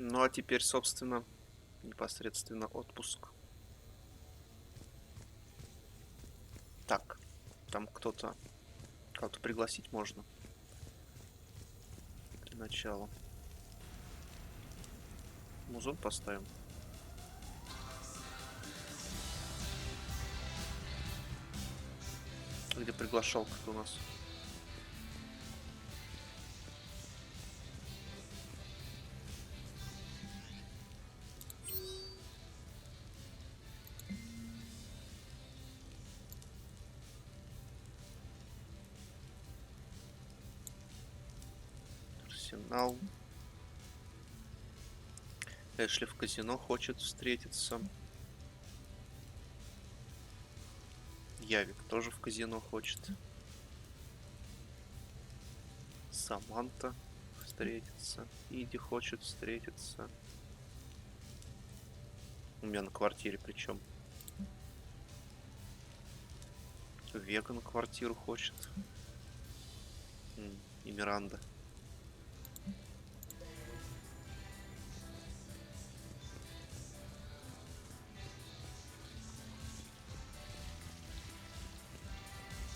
Ну а теперь, собственно, непосредственно отпуск. Так, там кого-то пригласить можно. Для начала. Музон поставим. Где приглашалка-то у нас? Арсенал. Эшли в казино хочет встретиться. Явик тоже в казино хочет. Саманта встретиться. Иди хочет встретиться. У меня на квартире причем. Вега на квартиру хочет. И Миранда.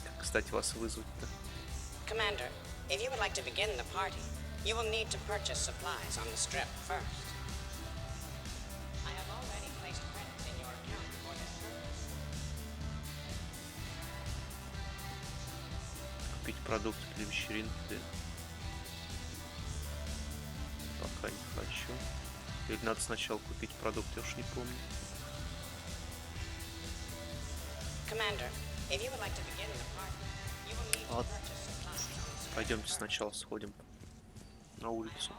Как, кстати, вас вызвать-то? Commander, if you would like to begin the party, you will need to purchase supplies on the strip first. I have already placed credits in your account for this purpose. Купить продукты для вечеринки. Пока не хочу. Или надо сначала купить продукты, я уж не помню. Commander, if you would like to begin the party, you will need to purchase supplies on the strip. Пойдемте сначала сходим на улицу.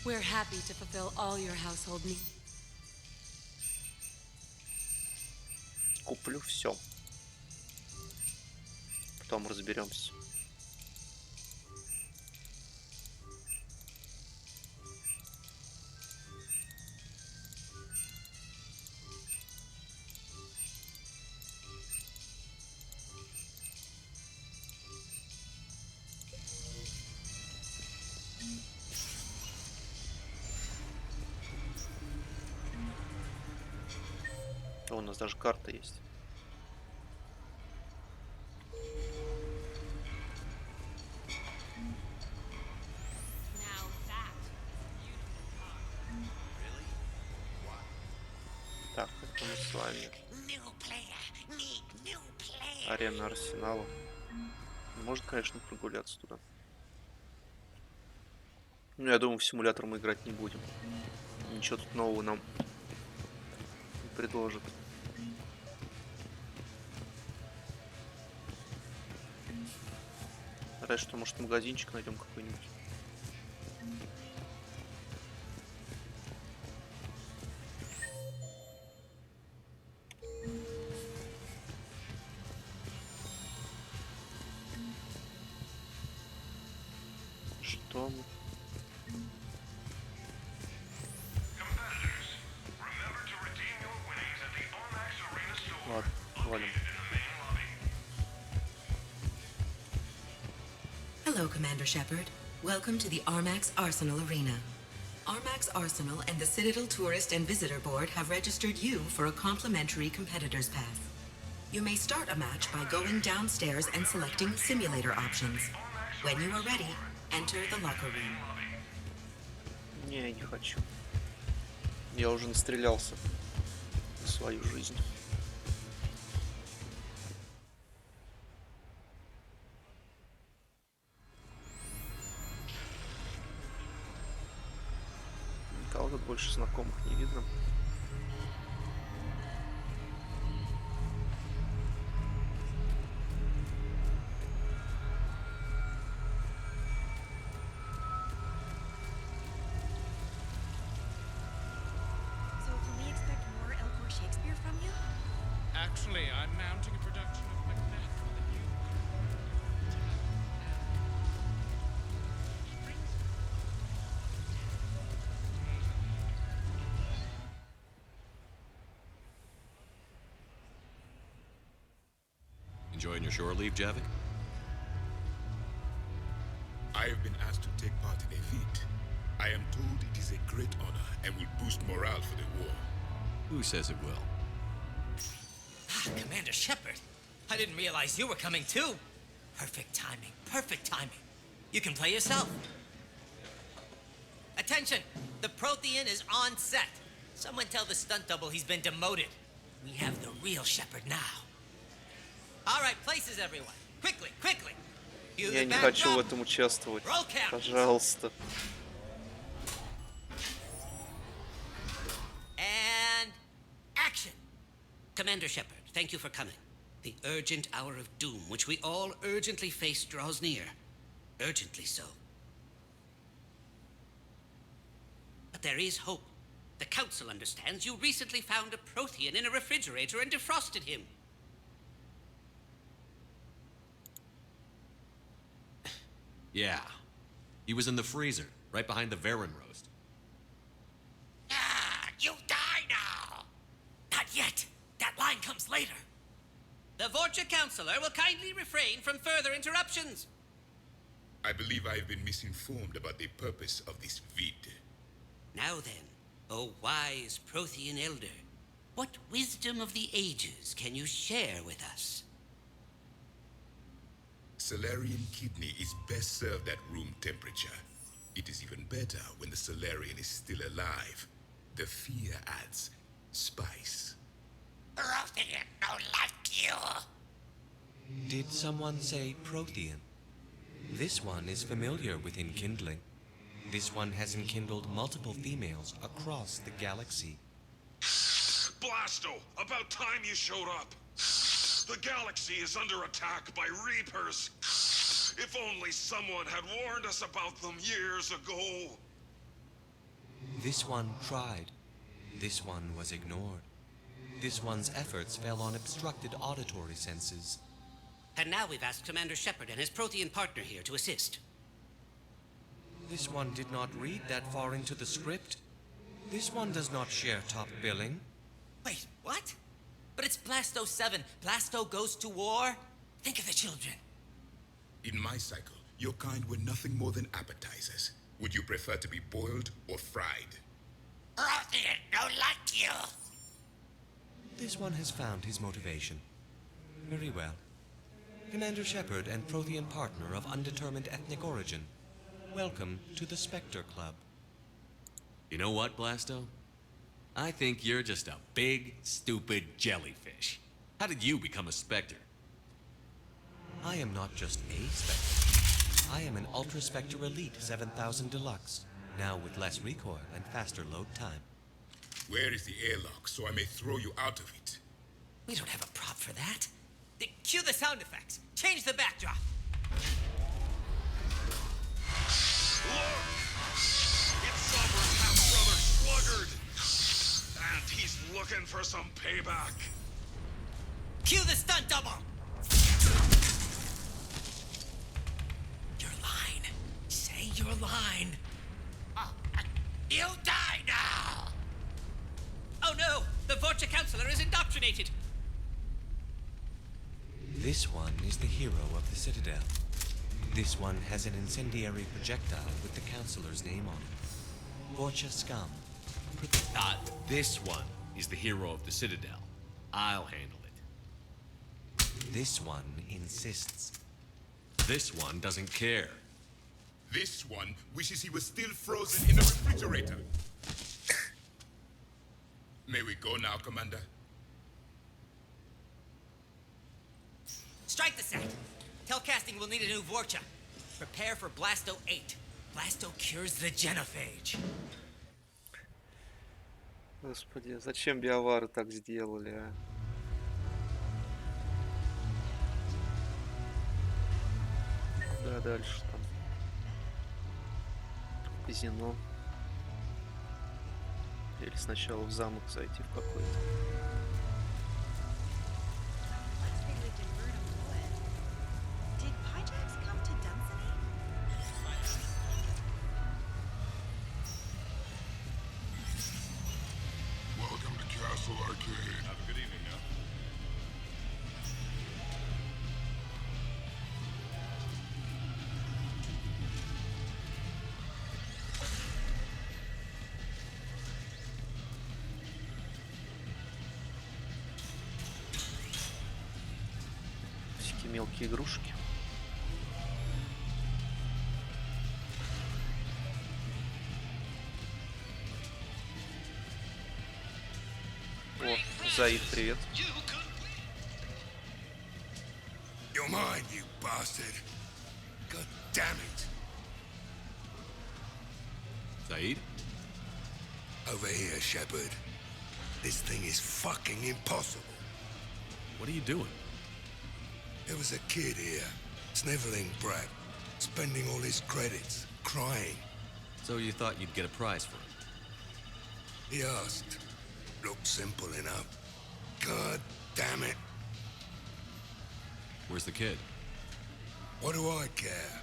We're happy to fulfill all your household needs. Куплю все. Потом разберемся. О, у нас даже карта есть. Так, это мы с вами. Арена Арсенала. Можно, конечно, прогуляться туда. Ну, я думаю, в симулятор мы играть не будем. Ничего тут нового нам не предложат. Разве что, может, магазинчик найдем какой-нибудь. Что мы? Ладно, валим. Hello, Commander Shepard. Welcome to the Armax Arsenal Arena. Armax Arsenal and the Citadel Tourist and Visitor Board have registered you for a complimentary competitor's pass. You may start a match by going downstairs and selecting simulator options. When you are ready, enter the locker room. Не, я не хочу. Я уже настрелялся в свою жизнь. Никого тут больше знакомых не видно. Actually, I'm mounting a production of Macbeth with a new Enjoying your shore leave, Javik? I have been asked to take part in a feat. I am told it is a great honor and will boost morale for the war. Who says it will? Commander Shepard, I didn't realize you were coming too. Perfect timing, perfect timing. You can play yourself. Attention, the Prothean is on set. Someone tell the stunt double he's been demoted. We have the real Shepard now. All right, places everyone. Quickly, quickly. Cue Я the не хочу в backdrop. этом участвовать. Roll count. Пожалуйста. And action. Commander Shepard, thank you for coming. The urgent hour of doom, which we all urgently face, draws near. Urgently so. But there is hope. The Council understands you recently found a Prothean in a refrigerator and defrosted him. Yeah. He was in the freezer, right behind the Varen roast. Ah, you die now! Not yet. That line comes later. The Vorcha Counselor will kindly refrain from further interruptions. I believe I have been misinformed about the purpose of this vid. Now then, O wise Prothean Elder, what wisdom of the ages can you share with us? Salarian kidney is best served at room temperature. It is even better when the Salarian is still alive. The fear adds spice. Prothean no like you. Did someone say Prothean? This one is familiar with enkindling. This one has enkindled multiple females across the galaxy. Blasto, about time you showed up. The galaxy is under attack by Reapers. If only someone had warned us about them years ago. This one tried. This one was ignored. This one's efforts fell on obstructed auditory senses. And now we've asked Commander Shepard and his Prothean partner here to assist. This one did not read that far into the script. This one does not share top billing. Wait, what? But it's Blasto 7. Blasto goes to war? Think of the children. In my cycle, your kind were nothing more than appetizers. Would you prefer to be boiled or fried? Prothean no like you. This one has found his motivation. Very well. Commander Shepard and Prothean partner of undetermined ethnic origin. Welcome to the Spectre Club. You know what, Blasto? I think you're just a big, stupid jellyfish. How did you become a Spectre? I am not just a Spectre. I am an Ultra Spectre Elite 7000 Deluxe, now with less recoil and faster load time. Where is the airlock so I may throw you out of it? We don't have a prop for that. Cue the sound effects. Change the backdrop. Look! It's Sovereign half-brother Sluggard! And he's looking for some payback. Cue the stunt double. Your line. Say your line. You die now! Oh no! The Vorcha Counselor is indoctrinated! This one is the hero of the Citadel. This one has an incendiary projectile with the Counselor's name on it. Vorcha scum. This one is the hero of the Citadel. I'll handle it. This one insists. This one doesn't care. This one wishes he was still frozen in a refrigerator. May we go now, Commander? Strike the set. Telcasting will need a new Vorcha. Prepare for Blasto 8. Blasto cures the genophage. Господи, зачем биовары так сделали, а? Да, дальше там. Казино. Или сначала в замок зайти в какой-то. Did Pyjax come to Dunsany? Welcome to Castle Arcade. Have a good evening now. мелкие игрушки. О, Заид, привет. You're mine, you bastard. God damn it. Saeed? Over here, Shepard. This thing is fucking impossible. What are you doing? There was a kid here, sniveling brat, spending all his credits, crying. So you thought you'd get a prize for it? He asked. Looked simple enough. God damn it. Where's the kid? What do I care?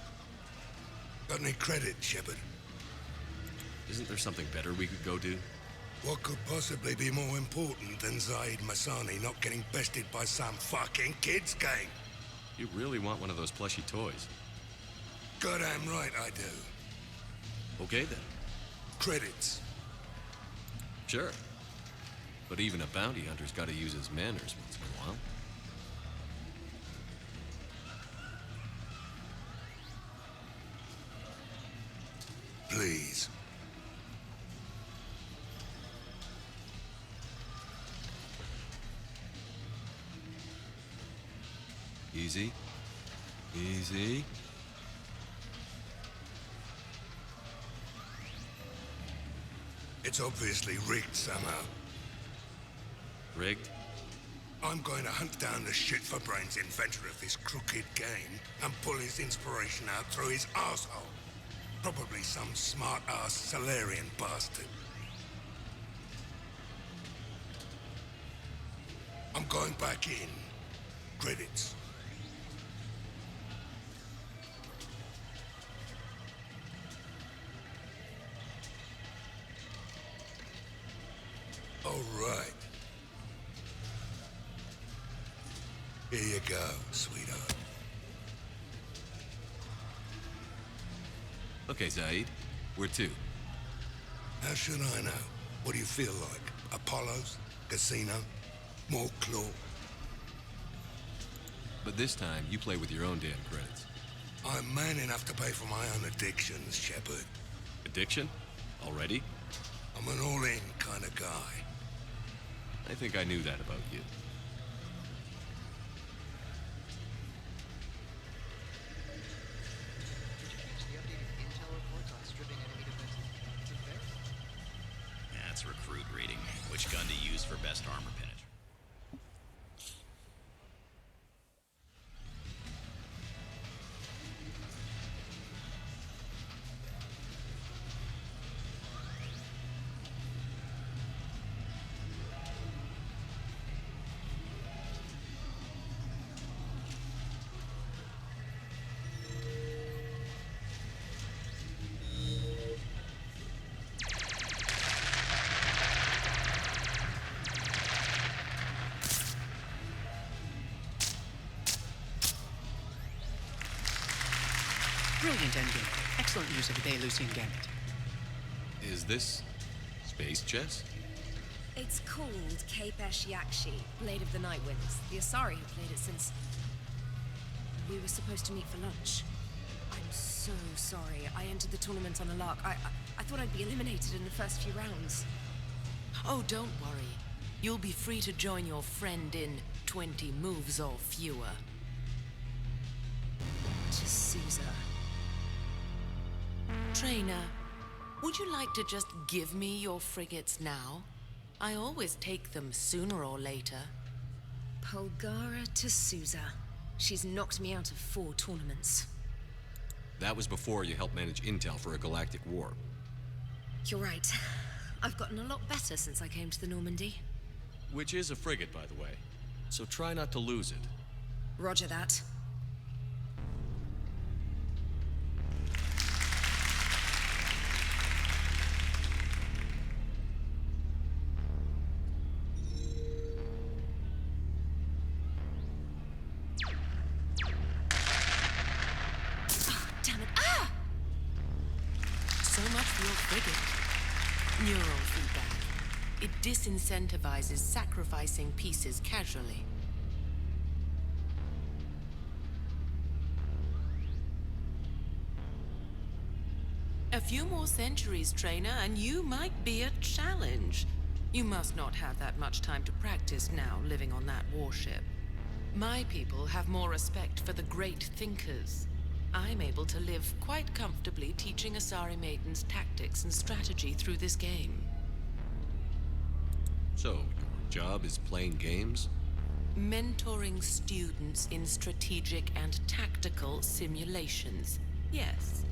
Got any credit, Shepard? Isn't there something better we could go do? What could possibly be more important than Zaid Masani not getting bested by some fucking kids game? You really want one of those plushy toys? Goddamn right I do. Okay then. Credits. Sure. But even a bounty hunter's gotta use his manners once in a while. Please. Easy. Easy. It's obviously rigged somehow. Rigged? I'm going to hunt down the shit-for-brains inventor of this crooked game and pull his inspiration out through his asshole. Probably some smart-ass Salarian bastard. I'm going back in. Credits. All right. Here you go, sweetheart. Okay, Zaid. Where to? How should I know? What do you feel like? Apollo's? Casino? More claw? But this time, you play with your own damn credits. I'm man enough to pay for my own addictions, Shepard. Addiction? Already? I'm an all-in kind of guy. I think I knew that about you. That's recruit rating. Which gun to use for best armor penetrance? Brilliant ending. Excellent use of the Belarusian gambit. Is this space chess? It's called Kapesh Yakshi, Blade of the Night Winds. The Asari have played it since... we were supposed to meet for lunch. I'm so sorry. I entered the tournament on a lark. I thought I'd be eliminated in the first few rounds. Oh, don't worry. You'll be free to join your friend in 20 moves or fewer. T'Souza. Trainer, would you like to just give me your frigates now? I always take them sooner or later. Polgara T'Souza. She's knocked me out of 4 tournaments. That was before you helped manage intel for a galactic war. You're right. I've gotten a lot better since I came to the Normandy. Which is a frigate, by the way. So try not to lose it. Roger that. Neural feedback. It disincentivizes sacrificing pieces casually. A few more centuries, trainer, and you might be a challenge. You must not have that much time to practice now, living on that warship. My people have more respect for the great thinkers. I'm able to live quite comfortably teaching Asari maidens tactics and strategy through this game. So, your job is playing games? Mentoring students in strategic and tactical simulations. Yes.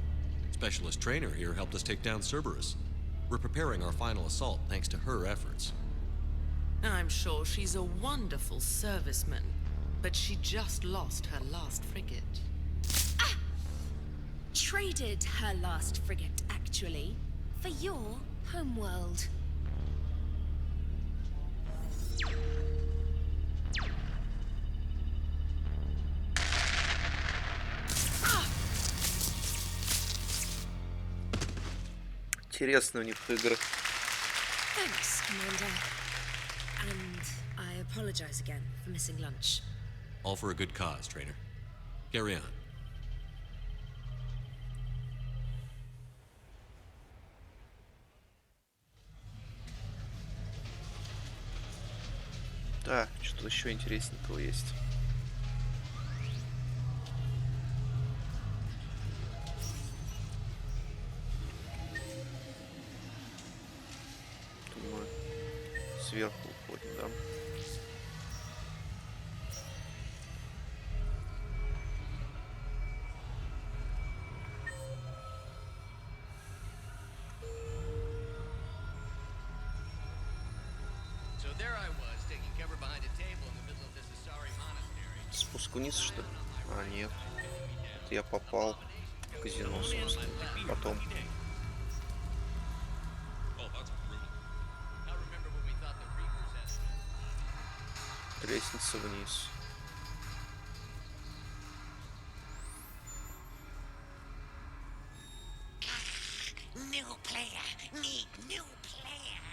Specialist trainer here helped us take down Cerberus. We're preparing our final assault thanks to her efforts. I'm sure she's a wonderful serviceman, but she just lost her last frigate. Traded her last frigate, actually, for your homeworld. Интересные у них игры. Thanks, Commander. And I apologize again for missing lunch. All for a good cause, trainer. Carry on. Так, что-то еще интересненького есть. Думаю, сверху уходим, да? So there I was, taking cover behind a table in the middle of this Asari monastery. Спуск вниз, что ли? А, нет. Это я попал в казино, собственно. Потом. Лестница вниз. New player. Need new player.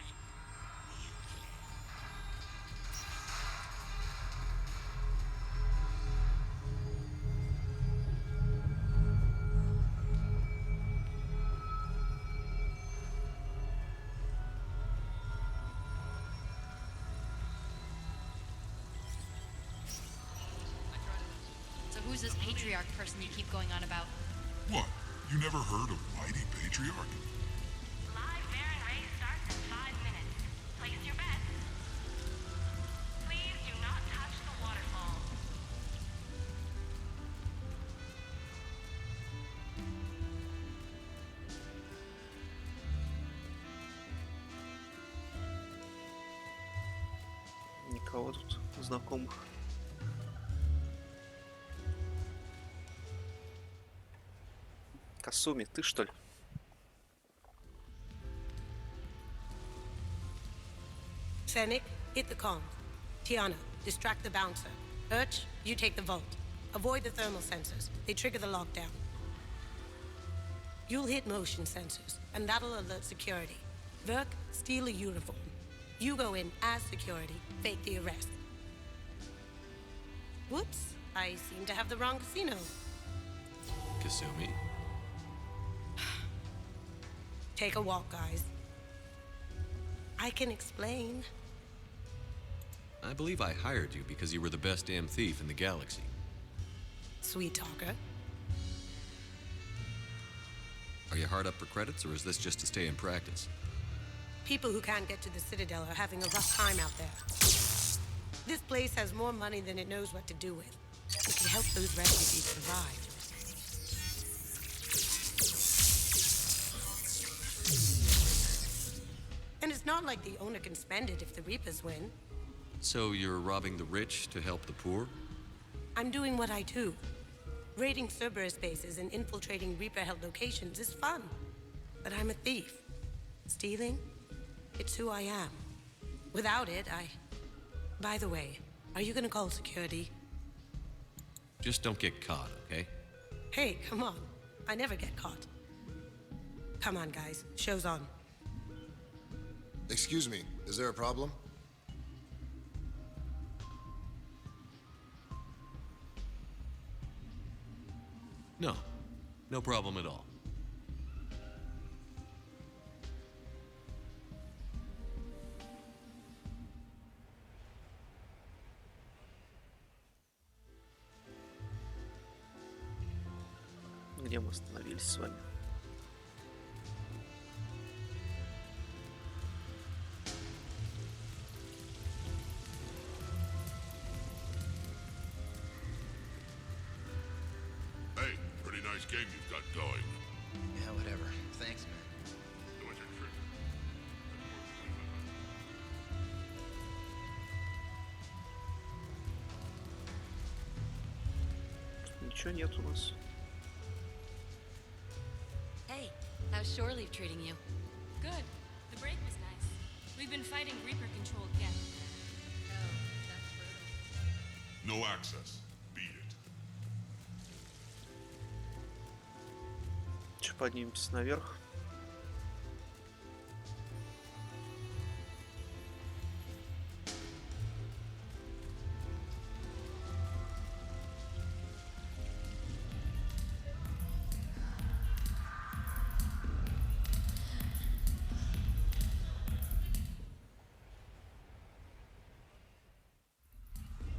So who's this patriarch person you keep going on about? What? You never heard of Mighty Patriarch? Live Baron race starts in 5 minutes. Place your bets. Please do not touch the waterfall. Никого тут знакомых. Касуми, ты что ли? Fennec, hit the comms. Tiana, distract the bouncer. Urch, you take the vault. Avoid the thermal sensors. They trigger the lockdown. You'll hit motion sensors, and that'll alert security. Verk, steal a uniform. You go in as security, fake the arrest. Whoops, I seem to have the wrong casino. Kasumi? Take a walk, guys. I can explain. I believe I hired you because you were the best damn thief in the galaxy. Sweet talker. Are you hard up for credits, or is this just to stay in practice? People who can't get to the Citadel are having a rough time out there. This place has more money than it knows what to do with. We can help those refugees survive. And it's not like the owner can spend it if the Reapers win. So you're robbing the rich to help the poor? I'm doing what I do. Raiding Cerberus bases and infiltrating Reaper-held locations is fun. But I'm a thief. Stealing? It's who I am. Without it, By the way, are you gonna call security? Just don't get caught, okay? Hey, come on. I never get caught. Come on, guys. Show's on. Excuse me, is there a problem? No. No problem at all. Где мы остановились с вами? Hey, pretty nice game you've got going. Yeah, whatever. Thanks, man. Ничего нет у нас. Hey, how's shore leave treating you? Good. The break was nice. We've been fighting Reaper-controlled Geth. No access. Beat it. Че, поднимемся наверх?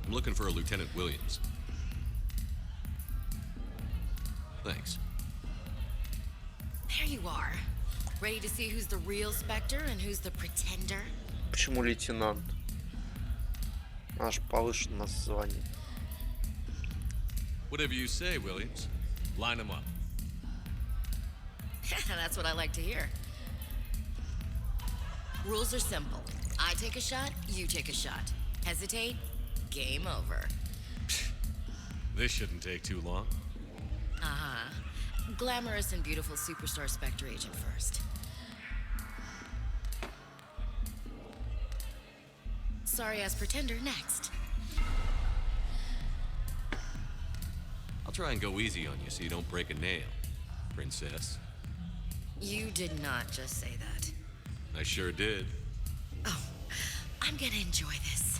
I'm looking for a Lieutenant Williams. Thanks. There you are. Ready to see who's the real Spectre and who's the pretender? Почему лейтенант? Аж повышен на звание. Whatever you say, Williams. Line them up. That's what I like to hear. Rules are simple. I take a shot, you take a shot. Hesitate, game over. This shouldn't take too long. Uh-huh. Glamorous and beautiful superstar Spectre agent first. Sorry-ass pretender next. I'll try and go easy on you so you don't break a nail, princess. You did not just say that. I sure did. Oh, I'm gonna enjoy this.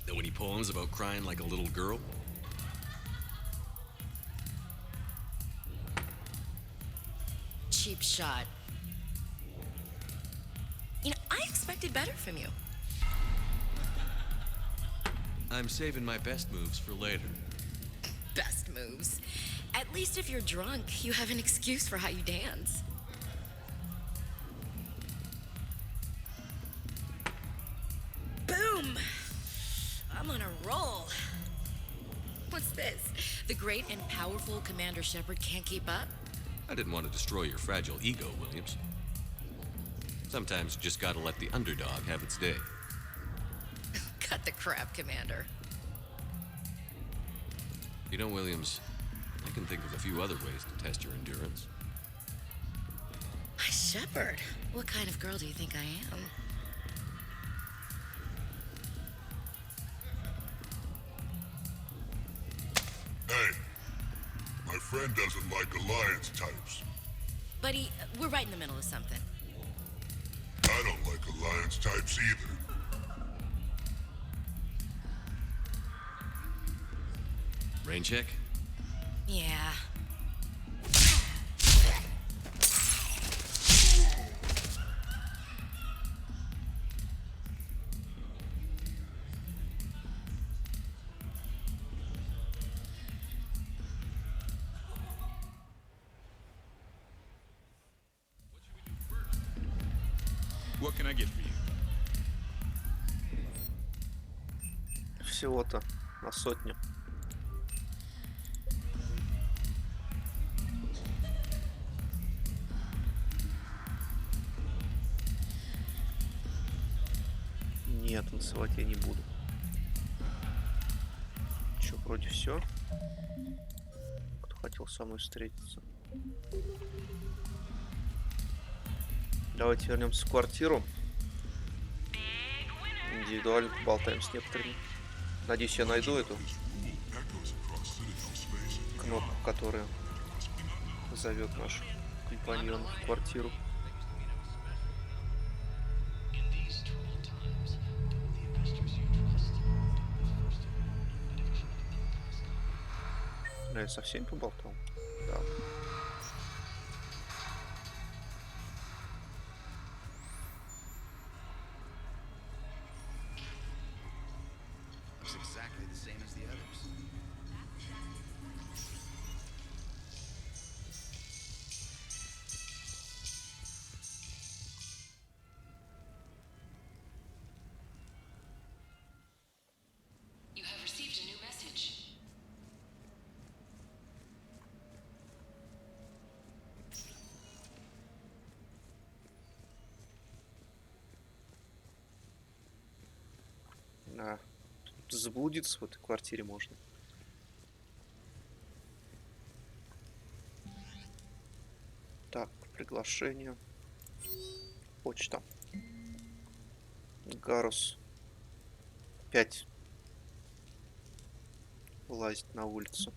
Know any poems about crying like a little girl? Cheap shot. You know, I expected better from you. I'm saving my best moves for later. Best moves. At least if you're drunk, you have an excuse for how you dance. Boom! I'm on a roll. What's this? The great and powerful Commander Shepard can't keep up? I didn't want to destroy your fragile ego, Williams. Sometimes you just gotta let the underdog have its day. Cut the crap, Commander. You know, Williams, I can think of a few other ways to test your endurance. My Shepard. What kind of girl do you think I am? Hey, my friend doesn't like alliance types. Buddy, we're right in the middle of something. I don't like alliance types either. Rain check? Yeah. What can I get for you? Всего-то на сотню. Нет, танцевать я не буду. Че, вроде все. Кто хотел со мной встретиться? Давайте вернемся в квартиру. Индивидуально поболтаем с некоторыми. Надеюсь, я найду эту кнопку, которая зовет нашу компаньона в квартиру. Я со всеми поболтал? Да. looks exactly the same as the others. You have received a new message. А, тут заблудиться в этой квартире можно. Так, приглашение. Почта. Гарус. Опять лазить на улицу.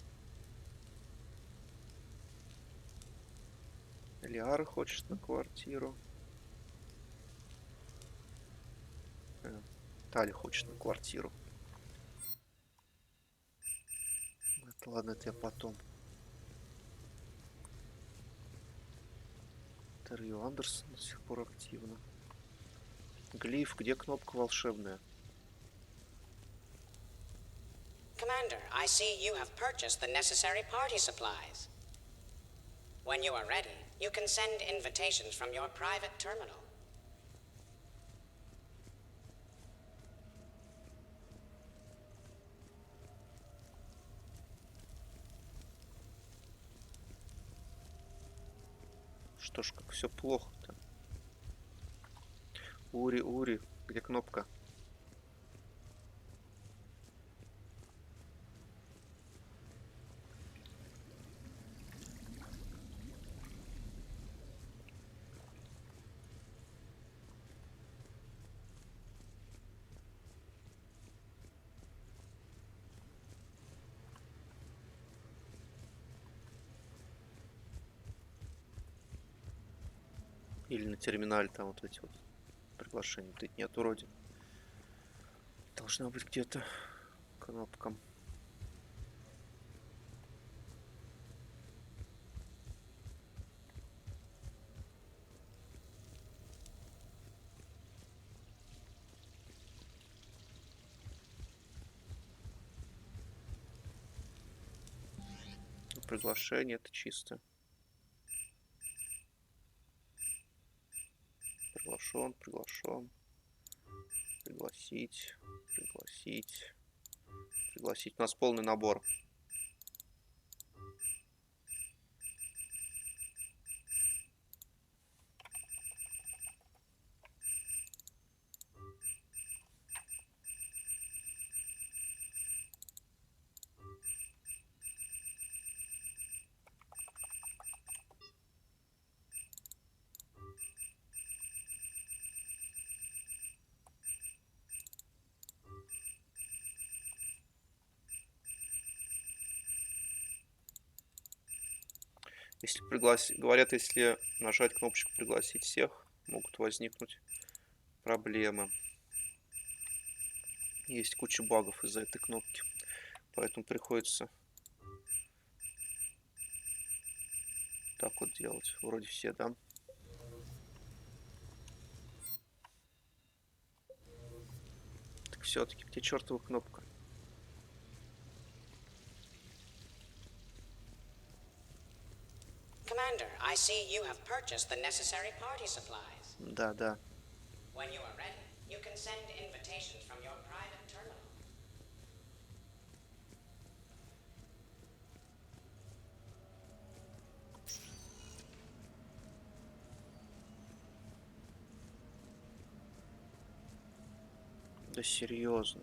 Лиара хочет на квартиру. Тали хочет на квартиру. Это, ладно, это я потом. Интервью Андерсона до сих пор активно. Глиф, где кнопка волшебная? Commander, I see you have purchased the necessary party supplies. When you are ready, you can send invitations from your private terminal. Что ж, как все плохо-то. Ури, где кнопка? Или на терминале там вот эти вот приглашения. Тут нет вроде. Должна быть где-то кнопка. Приглашение это чисто. Приглашен. Пригласить. У нас полный набор. Если говорят, если нажать кнопочку пригласить всех, могут возникнуть проблемы. Есть куча багов из-за этой кнопки. Поэтому приходится так вот делать. Вроде все, да? Так все-таки где чертова кнопка? Commander, I see you have purchased the necessary party supplies. Да. When you are ready, you can send invitations from your private terminal. Да серьезно.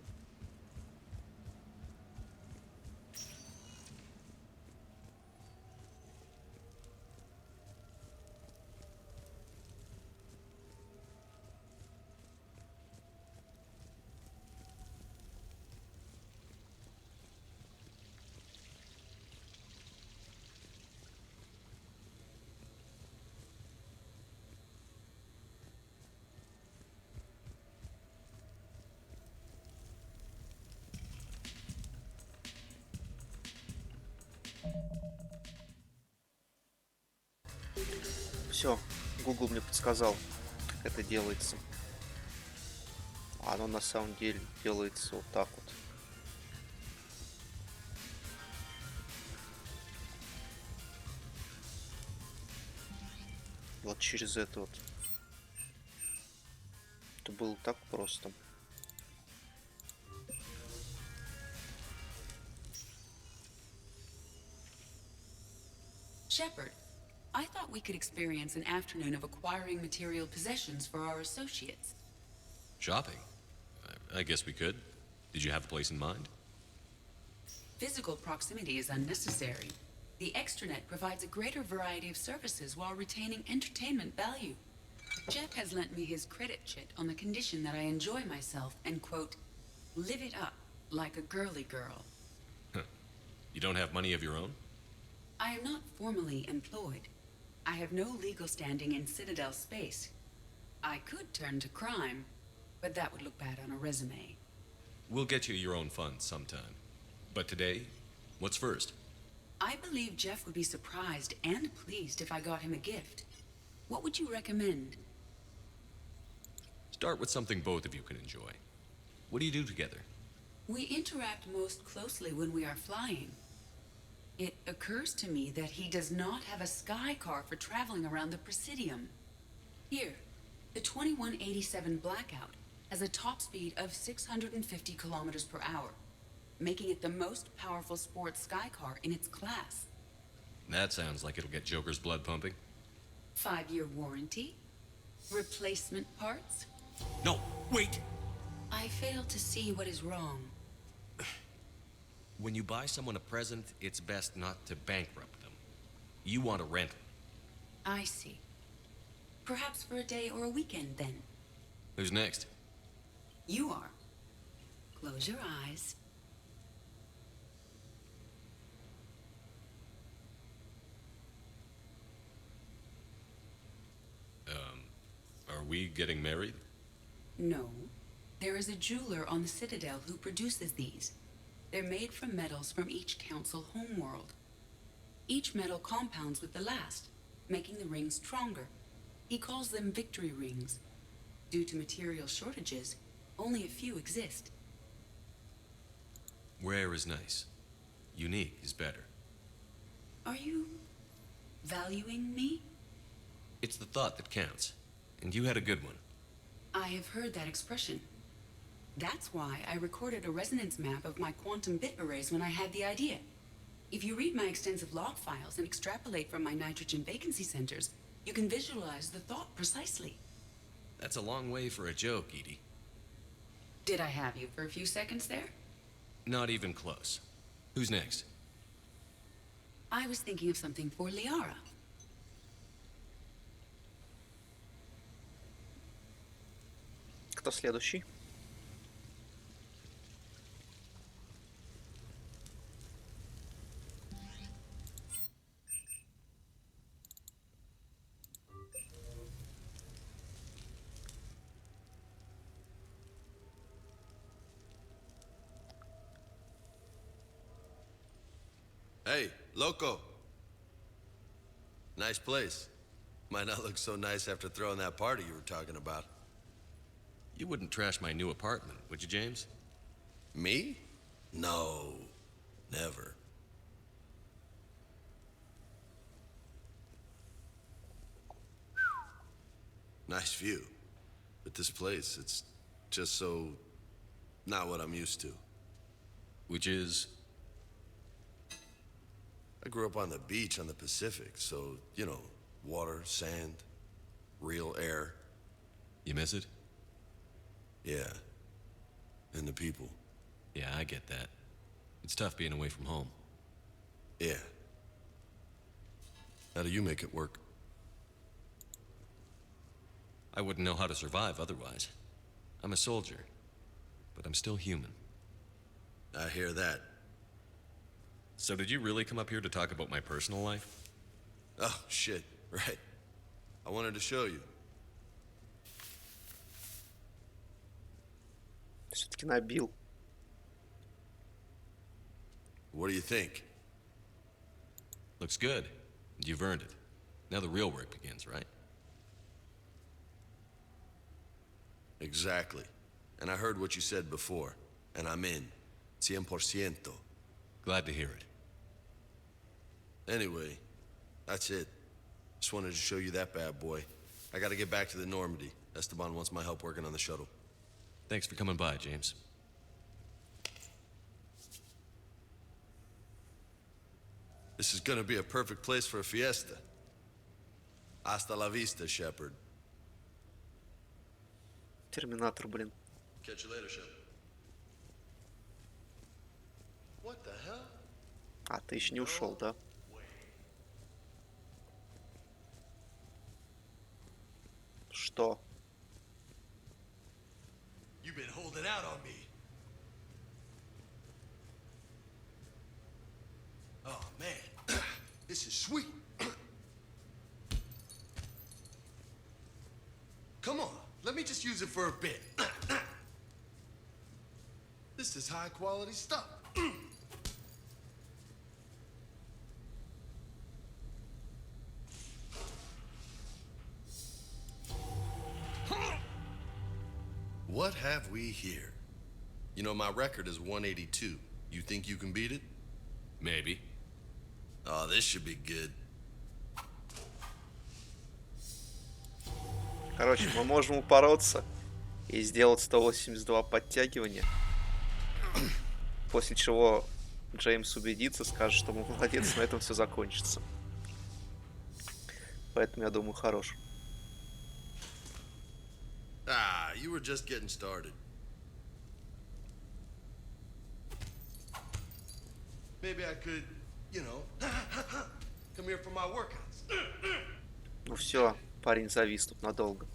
Все, Google мне подсказал, как это делается. Оно на самом деле делается вот так вот. вот через это вот. Это было так просто. Shepard, I thought we could experience an afternoon of acquiring material possessions for our associates. Shopping? I guess we could. Did you have a place in mind? Physical proximity is unnecessary. The extranet provides a greater variety of services while retaining entertainment value. Jeff has lent me his credit chit on the condition that I enjoy myself and, quote, live it up like a girly girl. You don't have money of your own? I am not formally employed. I have no legal standing in Citadel space. I could turn to crime, but that would look bad on a resume. We'll get you your own funds sometime. But today, what's first? I believe Jeff would be surprised and pleased if I got him a gift. What would you recommend? Start with something both of you can enjoy. What do you do together? We interact most closely when we are flying. It occurs to me that he does not have a sky car for traveling around the Presidium. Here, the 2187 Blackout has a top speed of 650 kilometers per hour, making it the most powerful sports sky car in its class. That sounds like it'll get Joker's blood pumping. 5-year warranty? Replacement parts? No, wait! I fail to see what is wrong. When you buy someone a present, it's best not to bankrupt them. You want to rent them. I see. Perhaps for a day or a weekend, then. Who's next? You are. Close your eyes. Are we getting married? No. There is a jeweler on the Citadel who produces these. They're made from metals from each council homeworld. Each metal compounds with the last, making the rings stronger. He calls them victory rings. Due to material shortages, only a few exist. Rare is nice. Unique is better. Are you valuing me? It's the thought that counts. And you had a good one. I have heard that expression. That's why I recorded a resonance map of my quantum bit arrays when I had the idea. If you read my extensive log files and extrapolate from my nitrogen vacancy centers, you can visualize the thought precisely. That's a long way for a joke, Edie. Did I have you for a few seconds there? Not even close. Who's next? I was thinking of something for Liara. Кто следующий? Hey, loco. Nice place. Might not look so nice after throwing that party you were talking about. You wouldn't trash my new apartment, would you, James? Me? No. Never. Nice view. But this place, it's just so... not what I'm used to. Which is? I grew up on the beach on the Pacific, so, you know, water, sand, real air. You miss it? Yeah. And the people. Yeah, I get that. It's tough being away from home. Yeah. How do you make it work? I wouldn't know how to survive otherwise. I'm a soldier, but I'm still human. I hear that. So did you really come up here to talk about my personal life? Oh, shit. Right. I wanted to show you. Все-таки набил. What do you think? Looks good. You've earned it. Now the real work begins, right? Exactly. And I heard what you said before, and I'm in. 100%. Glad to hear it. Anyway, that's it. Just wanted to show you that bad boy. I gotta get back to the Normandy. Esteban wants my help working on the shuttle. Thanks for coming by, James. This is gonna be a perfect place for a fiesta. Hasta la vista, Shepard. Терминатор, блин. Catch you later, Shepard. What the hell? А, ты еще не ушел, да? Что? You've been holding out on me. Oh, man. This is sweet. Come on, let me just use it for a bit. This is high quality stuff. What have we here? You know, my record is 182. You think you can beat it? Maybe. Oh, this should be good. Короче, мы можем упороться и сделать 182 подтягивания. После чего Джеймс убедится, скажет, что мы молодец, на этом все закончится. Поэтому я думаю, хорош. Ah, you were just getting started. Maybe I could, you know, come here for my workouts. Ну все, парень завис тут надолго.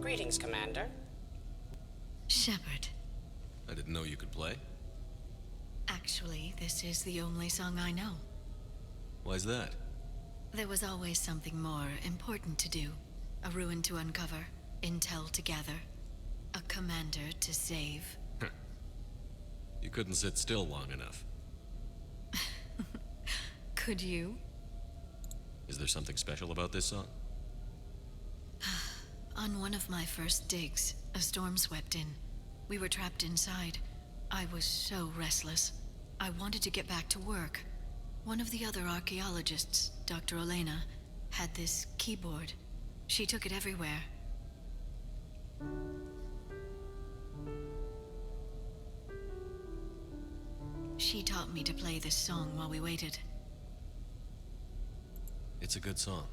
Greetings, Commander. Shepard. I didn't know you could play. Actually, this is the only song I know. Why's that? There was always something more important to do. A ruin to uncover, intel to gather, a commander to save. You couldn't sit still long enough. Could you? Is there something special about this song? On one of my first digs, a storm swept in. We were trapped inside. I was so restless. I wanted to get back to work. One of the other archaeologists, Dr. Elena, had this keyboard. She took it everywhere. She taught me to play this song while we waited. It's a good song.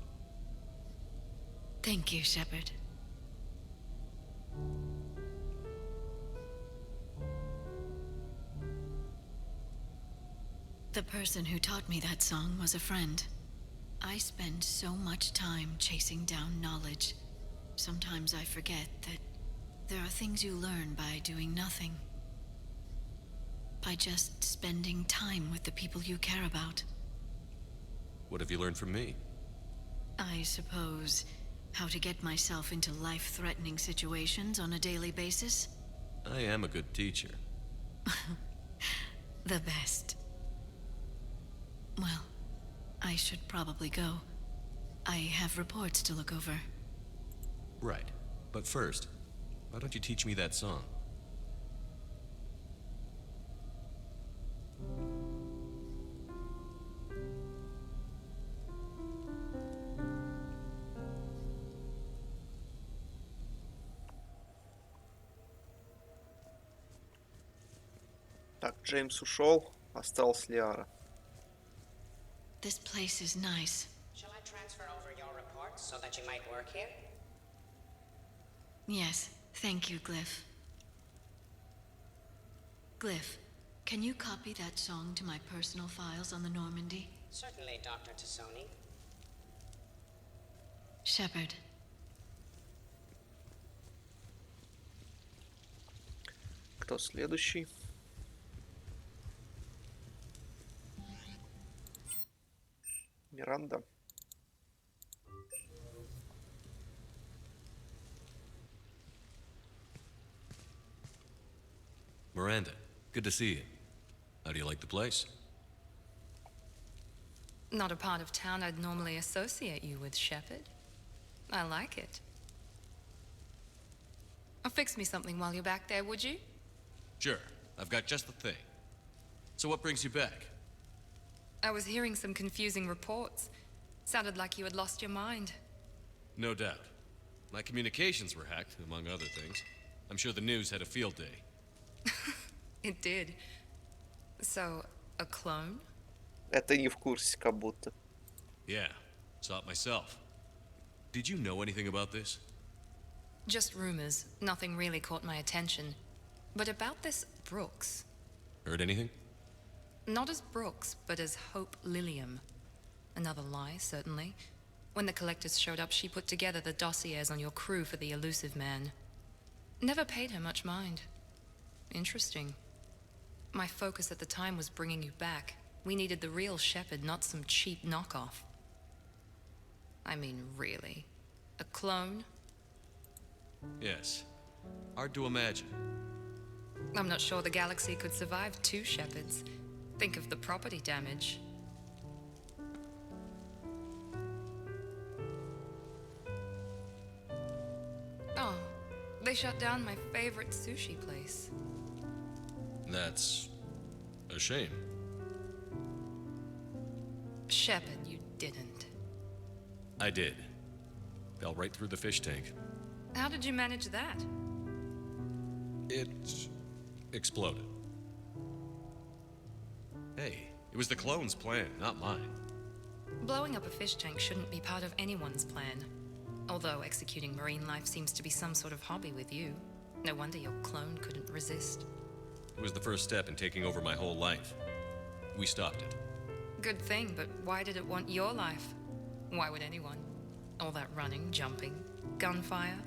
Thank you, Shepard. The person who taught me that song was a friend. I spend so much time chasing down knowledge. Sometimes I forget that there are things you learn by doing nothing. By just spending time with the people you care about. What have you learned from me? I suppose how to get myself into life-threatening situations on a daily basis. I am a good teacher. The best. Well, I should probably go. I have reports to look over. Right. But first, why don't you teach me that song? Так, Джеймс ушел, осталась Лиара. This place is nice. Shall I transfer over your reports so that you might work here? Yes, thank you, Glyph. Glyph, can you copy that song to my personal files on the Normandy? Certainly, Dr. Tassoni. Shepard. Кто следующий? Миранда. Miranda, good to see you. How do you like the place? Not a part of town I'd normally associate you with, Shepard. I like it. Fix me something while you're back there, would you? Sure, I've got just the thing. So what brings you back? I was hearing some confusing reports. Sounded like you had lost your mind. No doubt. My communications were hacked, among other things. I'm sure the news had a field day. It did. So, a clone? Это не в курсе, как будто. Yeah, saw it myself. Did you know anything about this? Just rumors. Nothing really caught my attention. But about this Brooks. Heard anything? Not as Brooks, but as Hope Lilium. Another lie, certainly. When the collectors showed up, she put together the dossiers on your crew for the elusive man. Never paid her much mind. Interesting. My focus at the time was bringing you back. We needed the real Shepard, not some cheap knockoff. I mean, really. A clone? Yes. Hard to imagine. I'm not sure the galaxy could survive two Shepards. Think of the property damage. Oh, they shut down my favorite sushi place. That's a shame. Shepard, you didn't. I did. Fell right through the fish tank. How did you manage that? It exploded. Hey, it was the clone's plan, not mine. Blowing up a fish tank shouldn't be part of anyone's plan. Although executing marine life seems to be some sort of hobby with you. No wonder your clone couldn't resist. It was the first step in taking over my whole life. We stopped it. Good thing, but why did it want your life? Why would anyone? All that running, jumping, gunfire.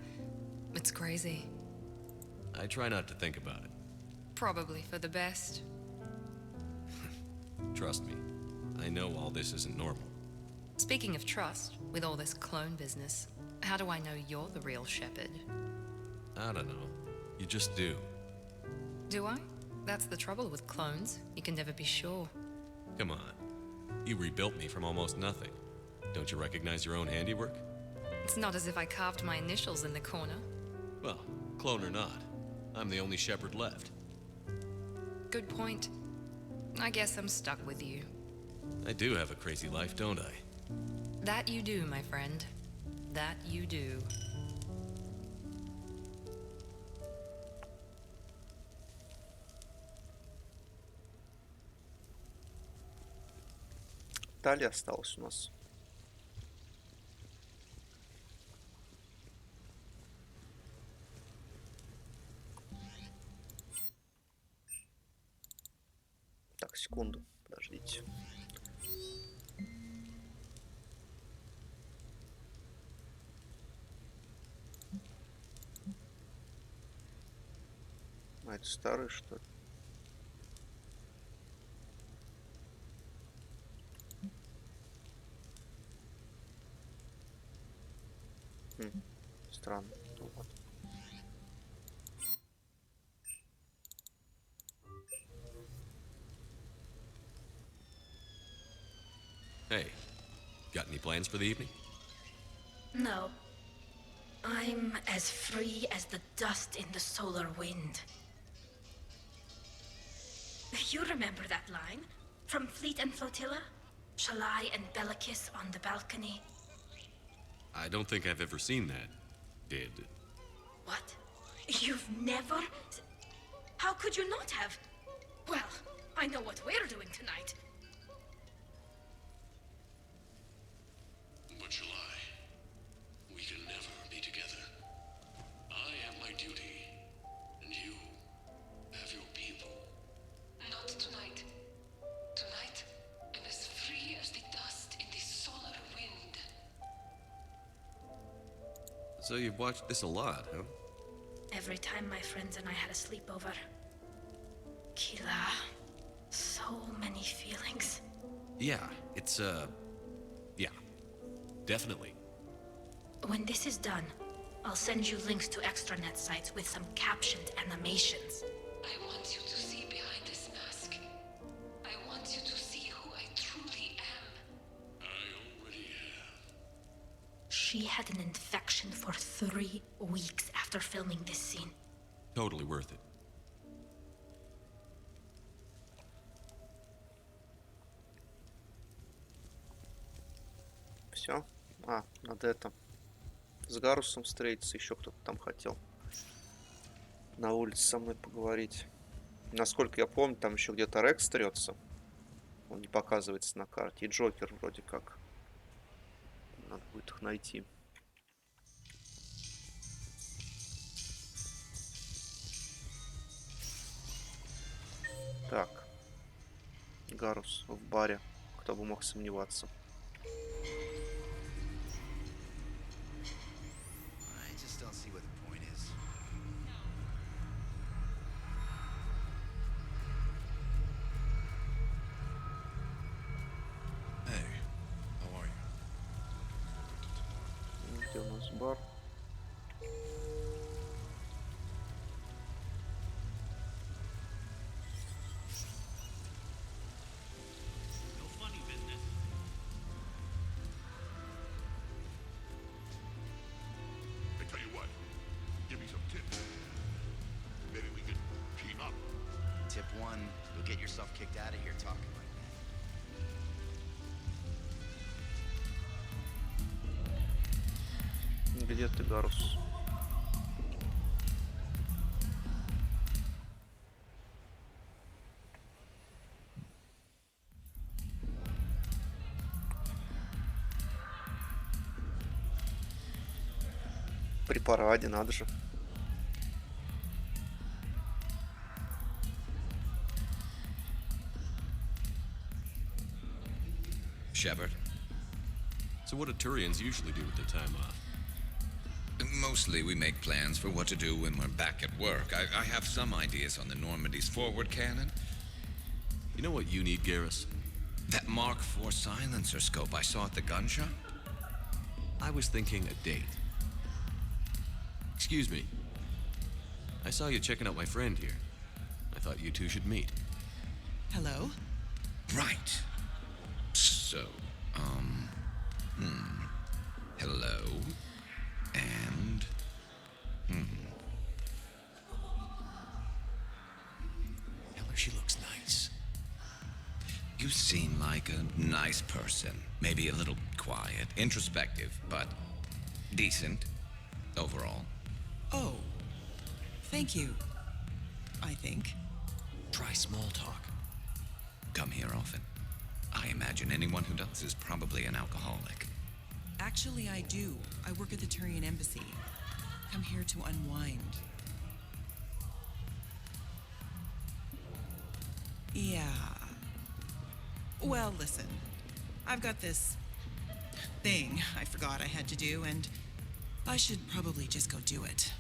It's crazy. I try not to think about it. Probably for the best. Trust me, I know all this isn't normal. Speaking of trust, with all this clone business, how do I know you're the real Shepard? I don't know. You just do. Do I? That's the trouble with clones. You can never be sure. Come on. You rebuilt me from almost nothing. Don't you recognize your own handiwork? It's not as if I carved my initials in the corner. Well, clone or not, I'm the only Shepard left. Good point. I guess I'm stuck with you. I do have a crazy life, don't I? That you do, my friend. That you do. Талия осталась у нас. Так, секунду, подождите. А это старый, что ли? Странно. Ну, вот. Hey, got any plans for the evening? No. I'm as free as the dust in the solar wind. You remember that line? From Fleet and Flotilla? Shalai and Bellicus on the balcony? I don't think I've ever seen that. Did. What? You've never? How could you not have? Well, I know what we're doing tonight. But July, we can never be together. I have my duty, and you have your people. Not tonight. Tonight, I'm as free as the dust in the solar wind. So you've watched this a lot, huh? Every time my friends and I had a sleepover, Kila, so many feelings. Yeah, it's, yeah. Definitely. When this is done, I'll send you links to extranet sites with some captioned animations. I want you to see behind this mask. I want you to see who I truly am. I already have. She had an infection for 3 weeks after filming this scene. Totally worth it. Все. А, надо это. С Гарусом встретиться. Еще кто-то там хотел на улице со мной поговорить. Насколько я помню, там еще где-то Рекс трется. Он не показывается на карте. И Джокер вроде как. Надо будет их найти. Так. Гарус в баре. Кто бы мог сомневаться. I just don't see what the point is. Hey, how are you? Где у нас бар? I tell you what, give me some tips. Maybe we could team up. Tip 1, you'll get yourself kicked out of here talking like that. Где ты, Гарус? При параде, надо же. Shepard? So what do Turians usually do with their time off? Mostly we make plans for what to do when we're back at work. I have some ideas on the Normandy's forward cannon. You know what you need, Garrus? That Mark IV silencer scope I saw at the gun shop? I was thinking a date. Excuse me. I saw you checking out my friend here. I thought you two should meet. Hello? Right. So, hello. And, Tell her she looks nice. You seem like a nice person. Maybe a little quiet, introspective, but decent overall. Oh. Thank you. I think. Try small talk. Come here often. I imagine anyone who does is probably an alcoholic. Actually, I do. I work at the Turian embassy. Come here to unwind. Yeah. Well, listen. I've got this thing I forgot I had to do, and I should probably just go do it.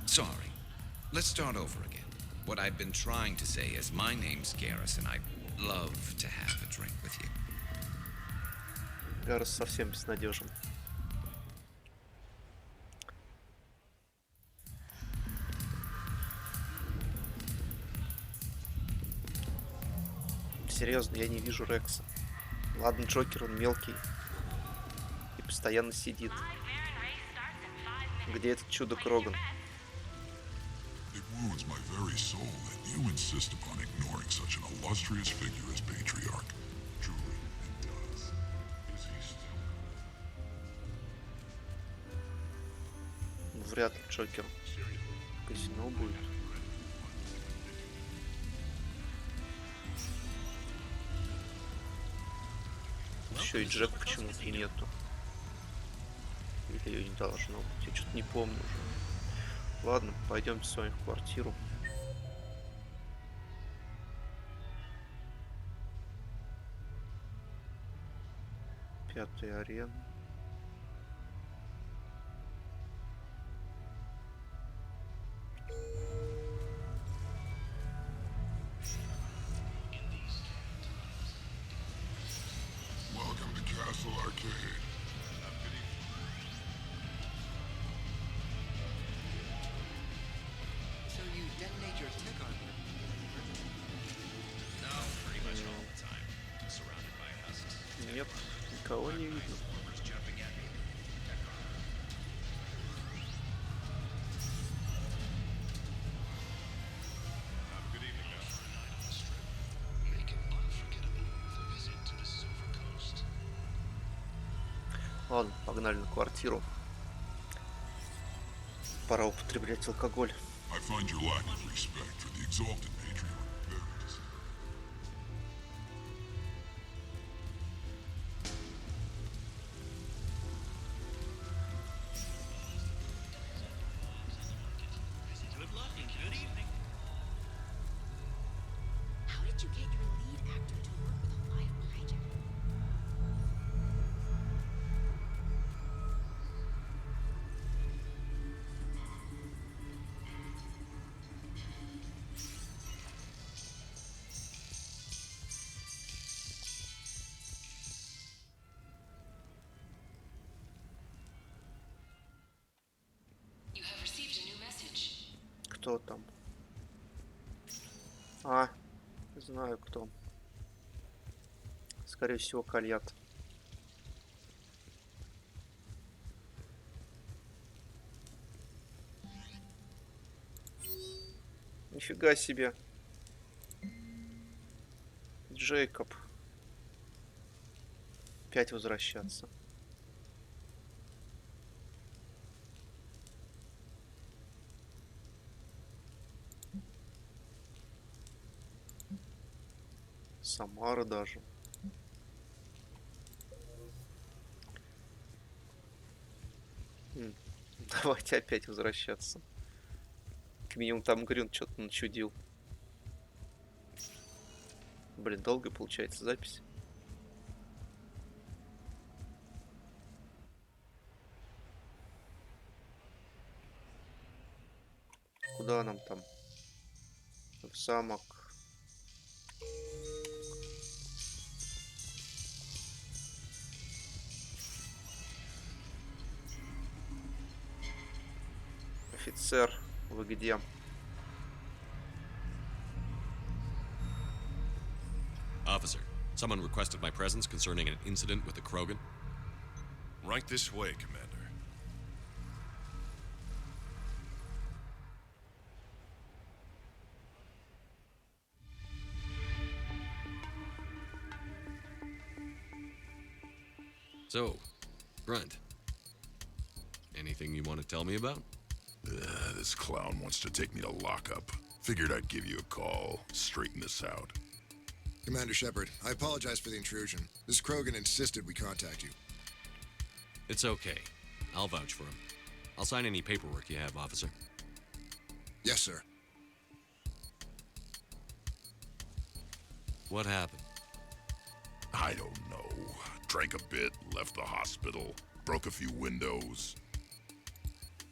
Sorry. Let's start over again. What I've been trying to say is my name's Garrus, and I'd love to have a drink with you. Гарус совсем безнадежен. Серьезно, я не вижу Рекса. Ладно, Джокер, он мелкий и постоянно сидит. Где этот чудо Кроган? It wounds my very soul that you insist upon ignoring such an illustrious figure as Patriarch. Truly, it does. Is he still... Вряд ли Джокер. Казино будет. Еще и Джек почему-то нету. Или ее не должно быть. Я что-то не помню уже. Ладно, пойдемте с вами в квартиру. 5-я арена. Welcome to Castle Arcade. So you detonate your tech on them? No, pretty much all the time. Surrounded by husks. Нет, никого не видно. Transformers jumping at me. Tech armor. Good evening, Make it unforgettable with a visit to the Silver Coast. Ладно, погнали на квартиру. Пора употреблять алкоголь. I find your lack of respect for the exalted patriarch very disturbing. Good luck and good evening. How did you get your lead actor to work with a live project? You have received a new message. Кто там? А, знаю кто. Скорее всего, Кальят. Нифига себе. Джейкоб. Опять возвращаться. Самара даже. Давайте опять возвращаться. Как минимум там Грюн что-то начудил. Блин, долго получается запись. Куда нам там? В замок. Офицер, вы где? Officer, someone requested my presence concerning an incident with the Krogan. Right this way, Commander. So, Grunt, anything you want to tell me about? This clown wants to take me to lockup. Figured I'd give you a call, straighten this out. Commander Shepard, I apologize for the intrusion. This Krogan insisted we contact you. It's okay. I'll vouch for him. I'll sign any paperwork you have, officer. Yes, sir. What happened? I don't know. Drank a bit, left the hospital, broke a few windows.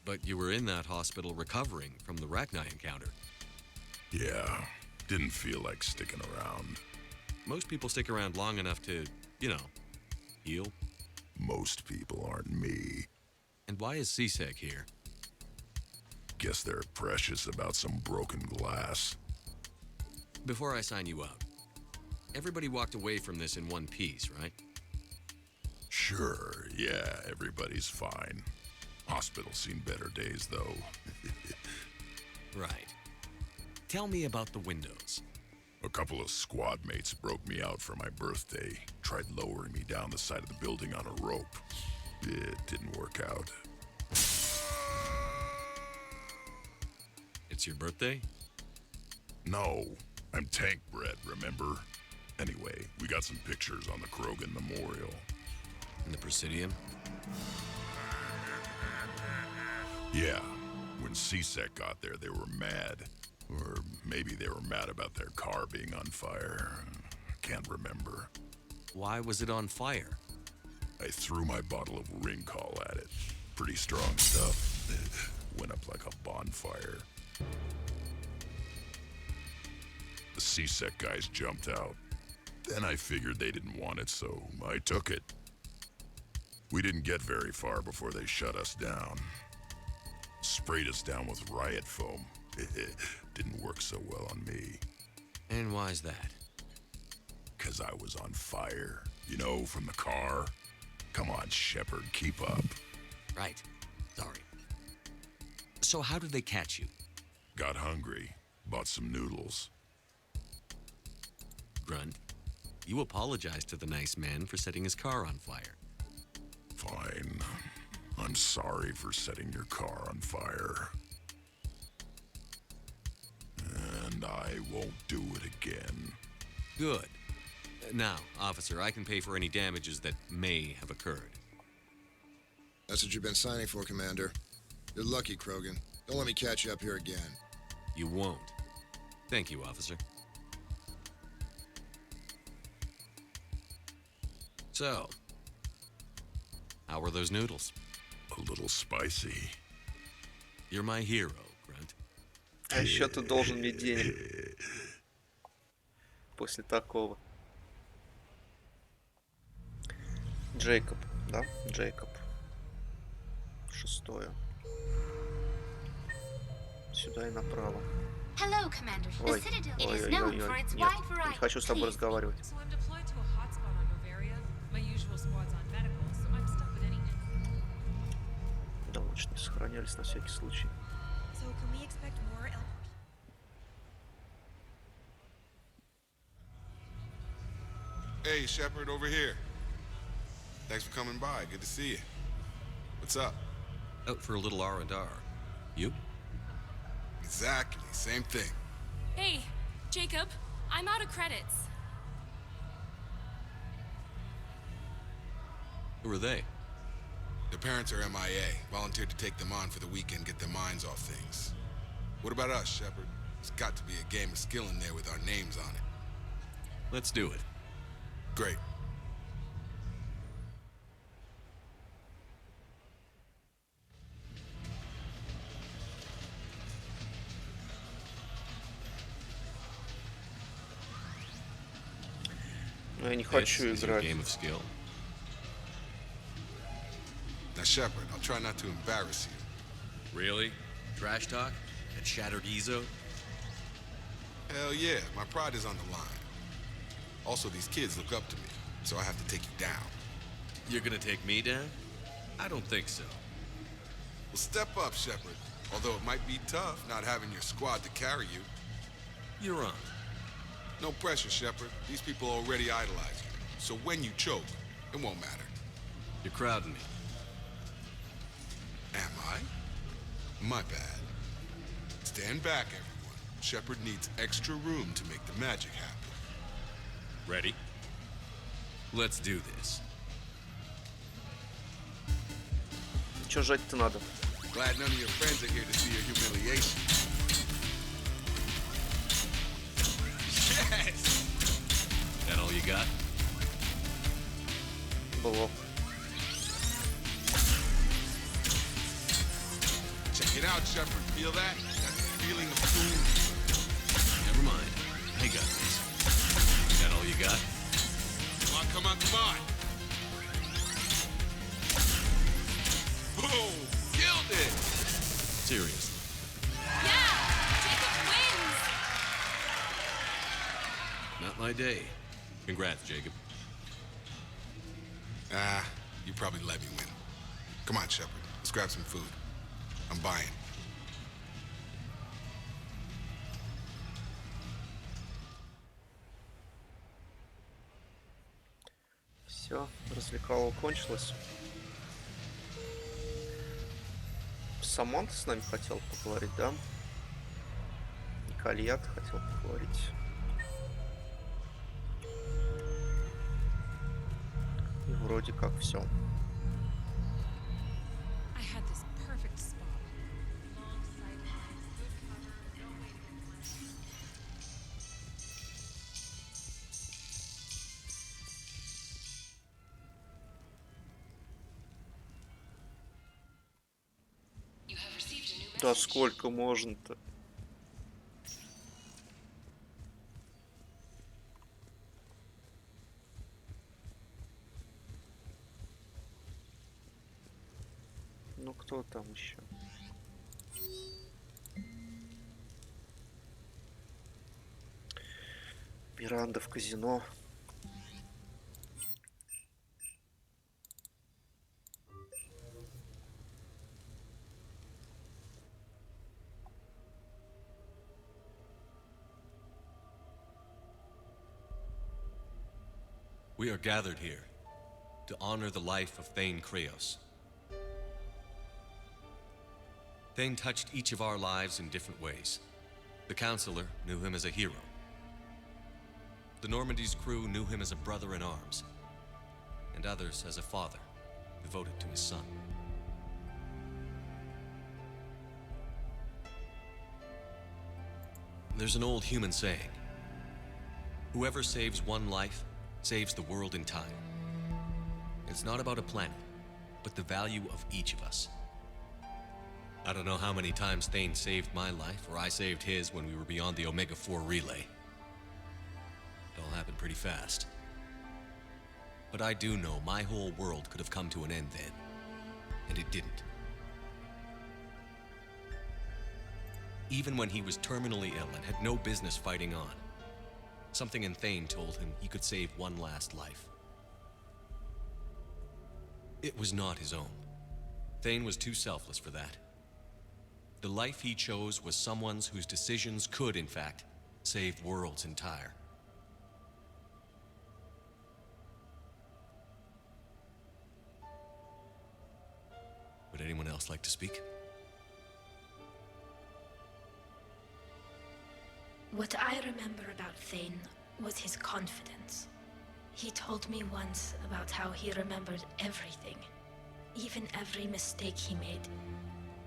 But you were in that hospital recovering from the Rachni encounter. Yeah, didn't feel like sticking around. Most people stick around long enough to, you know, heal. Most people aren't me. And why is CSEC here? Guess they're precious about some broken glass. Before I sign you up, everybody walked away from this in one piece, right? Sure, yeah, everybody's fine. Hospital's seen better days, though. Right. Tell me about the windows. A couple of squad mates broke me out for my birthday. Tried lowering me down the side of the building on a rope. It didn't work out. It's your birthday? No, I'm tank bred, remember? Anyway, we got some pictures on the Krogan Memorial. In the Presidium? Yeah, when CSEC got there, they were mad. Or maybe they were mad about their car being on fire. Can't remember. Why was it on fire? I threw my bottle of ring call at it. Pretty strong stuff. Went up like a bonfire. The C-Sec guys jumped out. Then I figured they didn't want it, so I took it. We didn't get very far before they shut us down. Sprayed us down with riot foam. Didn't work so well on me. And why's that? 'Cause I was on fire. You know, from the car. Come on, Shepard, keep up. Right. Sorry. So how did they catch you? Got hungry. Bought some noodles. Grunt, you apologized to the nice man for setting his car on fire. Fine. I'm sorry for setting your car on fire. And I won't do it again. Good. Now, officer, I can pay for any damages that may have occurred. That's what you've been signing for, Commander. You're lucky, Krogan. Don't let me catch you up here again. You won't. Thank you, officer. So, how were those noodles? A little spicy. You're my hero, Grunt. А еще ты должен мне денег. После такого. Джейкоб, да? Джейкоб. Шестое. Сюда и направо. Hello, Commander. Ой, The Citadel ой, is ой, known ой, for ой. its Нет, wide не variety. хочу с тобой Please. разговаривать. So I'm deployed to a hotspot on Bavaria. My usual squad's on medical, so I'm stuck with any. Да, лучше не сохранялись на всякий случай. So can we expect more Hey, Shepard, over here. Thanks for coming by. Good to see you. What's up? Out for a little R&R. You? Exactly. Same thing. Hey, Jacob, I'm out of credits. Who are they? Their parents are MIA. Volunteered to take them on for the weekend, get their minds off things. What about us, Shepard? There's got to be a game of skill in there with our names on it. Let's do it. Great. Но я не This хочу is your играть. game of skill. Now, Shepard, I'll try not to embarrass you. Really? Trash talk? That shattered Ezo? Hell yeah, my pride is on the line. Also, these kids look up to me, so I have to take you down. You're gonna take me down? I don't think so. Well, step up, Shepard. Although it might be tough not having your squad to carry you. You're on. No pressure, Shepard. These people already idolize you. So when you choke, it won't matter. You're crowding me. Am I? My bad. Stand back, everyone. Shepard needs extra room to make the magic happen. Ready? Let's do this. Чё жать-то надо? Glad none of your friends are here to see your humiliation. Yes! That all you got? Блок. Check it out, Shepard. Feel that? That's the feeling of doom. Never mind. I got this. That all you got? Come on, come on, come on! Boom! Killed it! Seriously. Yeah! Jacob wins! Not my day. Congrats, Jacob. You probably let me win. Come on, Shepard. Let's grab some food. I'm buying. Все, развлекалово кончилось. Саманта с нами хотел поговорить, да? И Кальят хотел поговорить. И вроде как все. I had this perfect spot. Long sight lines, good cover, no waiting in line. Да сколько можно-то? Ну кто там еще? Миранда в казино. We are gathered here to honor the life of Thane Kreos. Thane touched each of our lives in different ways. The Counselor knew him as a hero. The Normandy's crew knew him as a brother in arms, and others as a father devoted to his son. There's an old human saying: whoever saves one life saves the world entire. It's not about a planet, but the value of each of us. I don't know how many times Thane saved my life, or I saved his when we were beyond the Omega-4 relay. It all happened pretty fast. But I do know my whole world could have come to an end then, and it didn't. Even when he was terminally ill and had no business fighting on, something in Thane told him he could save one last life. It was not his own. Thane was too selfless for that. The life he chose was someone's whose decisions could, in fact, save worlds entire. Would anyone else like to speak? What I remember about Thane was his confidence. He told me once about how he remembered everything, even every mistake he made.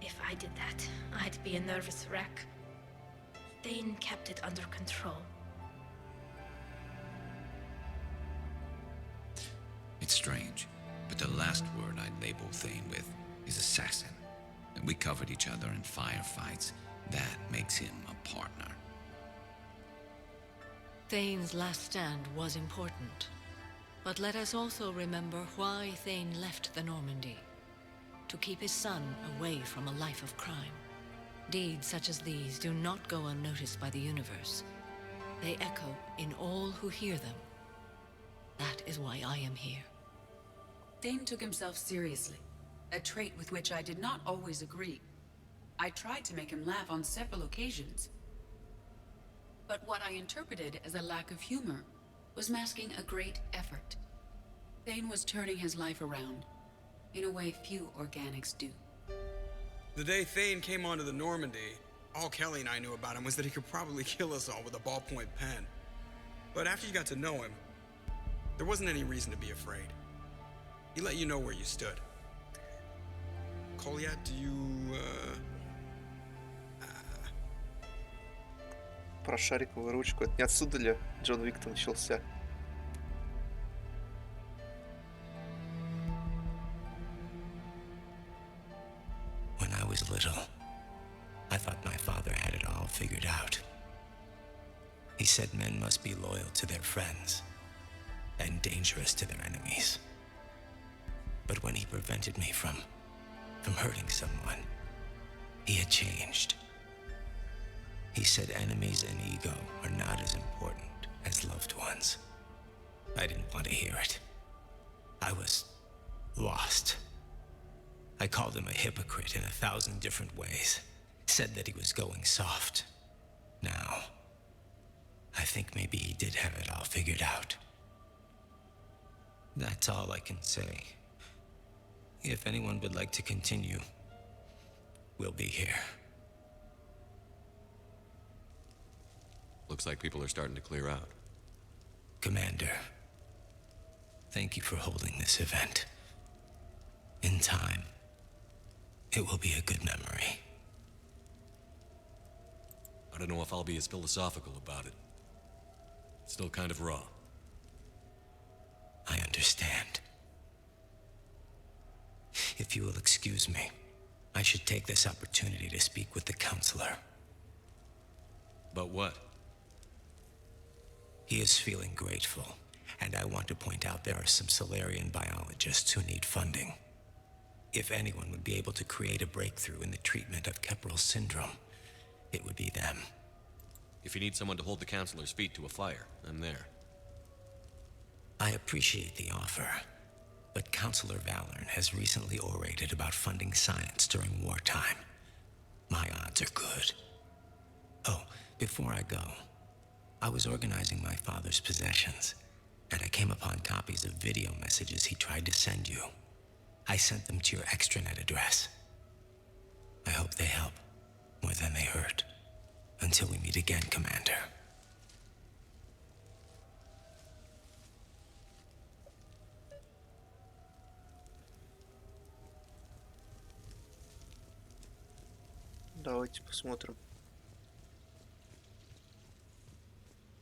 If I did that, I'd be a nervous wreck. Thane kept it under control. It's strange, but the last word I'd label Thane with is assassin. And we covered each other in firefights. That makes him a partner. Thane's last stand was important. But let us also remember why Thane left the Normandy. To keep his son away from a life of crime. Deeds such as these do not go unnoticed by the universe. They echo in all who hear them. That is why I am here. Thane took himself seriously, a trait with which I did not always agree. I tried to make him laugh on several occasions. But what I interpreted as a lack of humor was masking a great effort. Thane was turning his life around, in a way few organics do. The day Thane came onto the Normandy, all Kelly and I knew about him was that he could probably kill us all with a ballpoint pen. But after you got to know him, there wasn't any reason to be afraid. He let you know where you stood. Kolya, do you, Про шариковую ручку. Это не отсюда ли Джон Уик-то начался? When I was little, I thought my father had it all figured out. He said men must be loyal to their friends and dangerous to their enemies. But when he prevented me from hurting someone, he had changed. He said enemies and ego are not as important as loved ones. I didn't want to hear it. I was lost. I called him a hypocrite in 1,000 different ways. Said that he was going soft. Now, I think maybe he did have it all figured out. That's all I can say. If anyone would like to continue, we'll be here. Looks like people are starting to clear out. Commander, thank you for holding this event. In time, it will be a good memory. I don't know if I'll be as philosophical about it. It's still kind of raw. I understand. If you will excuse me, I should take this opportunity to speak with the counselor. But what? He is feeling grateful, and I want to point out there are some Solarian biologists who need funding. If anyone would be able to create a breakthrough in the treatment of Kepral syndrome, it would be them. If you need someone to hold the counselor's feet to a fire, I'm there. I appreciate the offer, but Counselor Valorn has recently orated about funding science during wartime. My odds are good. Oh, before I go, I was organizing my father's possessions, and I came upon copies of video messages he tried to send you. I sent them to your extranet address. I hope they help, more than they hurt. Until we meet again, Commander. Давайте посмотрим.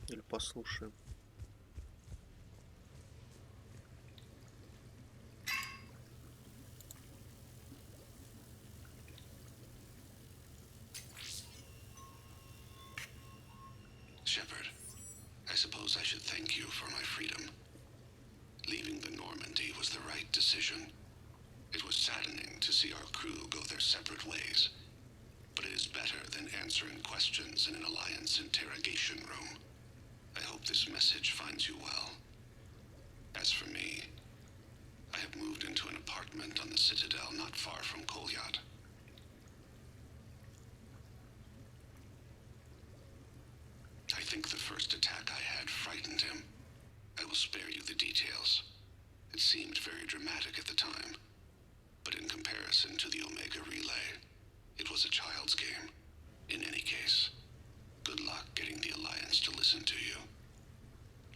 Или послушаем. Shepard, I suppose I should thank you for my freedom. Leaving the Normandy was the right decision. It was saddening to see our crew go their separate ways, but it is better than answering questions in an Alliance interrogation room. I hope this message finds you well. As for me, I have moved into an apartment on the Citadel not far from Kolyat. I think the first attack I had frightened him. I will spare you the details. It seemed very dramatic at the time, but in comparison to the Omega Relay, it was a child's game. In any case, good luck getting the Alliance to listen to you.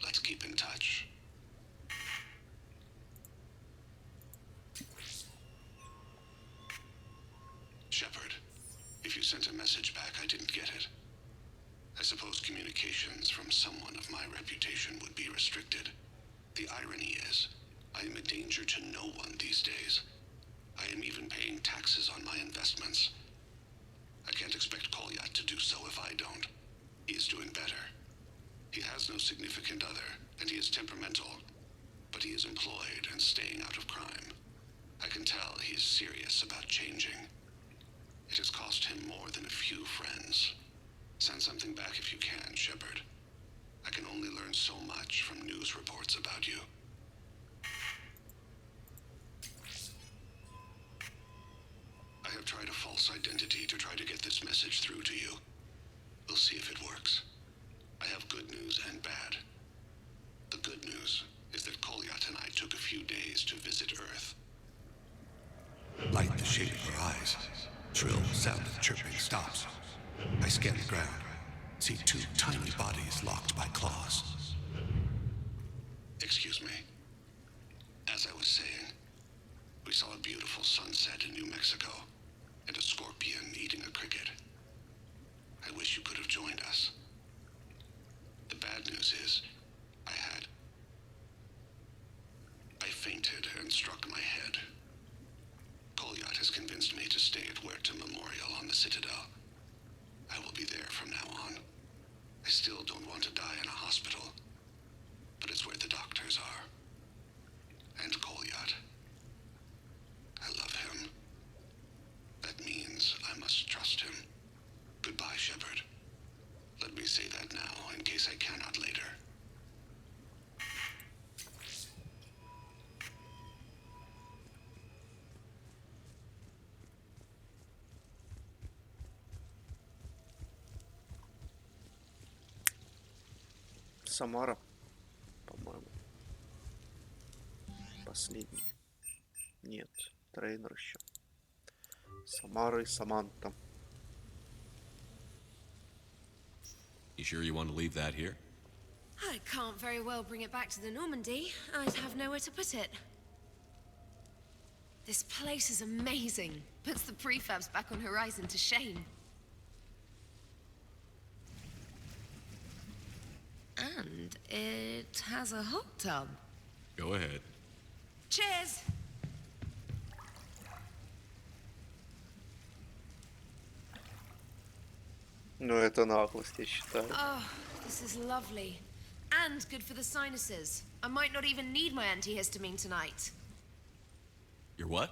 Let's keep in touch. Shepard, if you sent a message back, I didn't get it. I suppose communications from someone of my reputation would be restricted. The irony is, I am a danger to no one these days. I am even paying taxes on my investments. I can't expect Kolyat to do so if I don't. He is doing better. He has no significant other, and he is temperamental, but he is employed and staying out of crime. I can tell he is serious about changing. It has cost him more than a few friends. Send something back if you can, Shepard. I can only learn so much from news reports about you. I have tried a false identity to try to get this message through to you. We'll see if it works. I have good news and bad. The good news is that Kolyat and I took a few days to visit Earth. Light the shade of her eyes. Shrill sound of chirping stops. I scan the ground. See two tiny bodies locked by claws. Excuse me. As I was saying, we saw a beautiful sunset in New Mexico and a scorpion eating a cricket. I wish you could have joined us. The bad news is, I fainted and struck my head. Kolyat has convinced me to stay at Huerta Memorial on the Citadel. I will be there from now on. I still don't want to die in a hospital, but it's where the doctors are. And Kolyat. I love him. That means I must trust him. Goodbye, Shepard. Let me say that now, in case I cannot later. Самара, по-моему. Последний. Нет, трейнер еще. Самара и Саманта. You sure you want to leave that here? I can't very well bring it back to the Normandy. I'd have nowhere to put it. This place is amazing. Puts the prefabs back on Horizon to shame. And it has a hot tub. Go ahead. Cheers! Ну, это наглость, я считаю. Oh, this is lovely. And good for the sinuses. I might not even need my antihistamine tonight. Your what?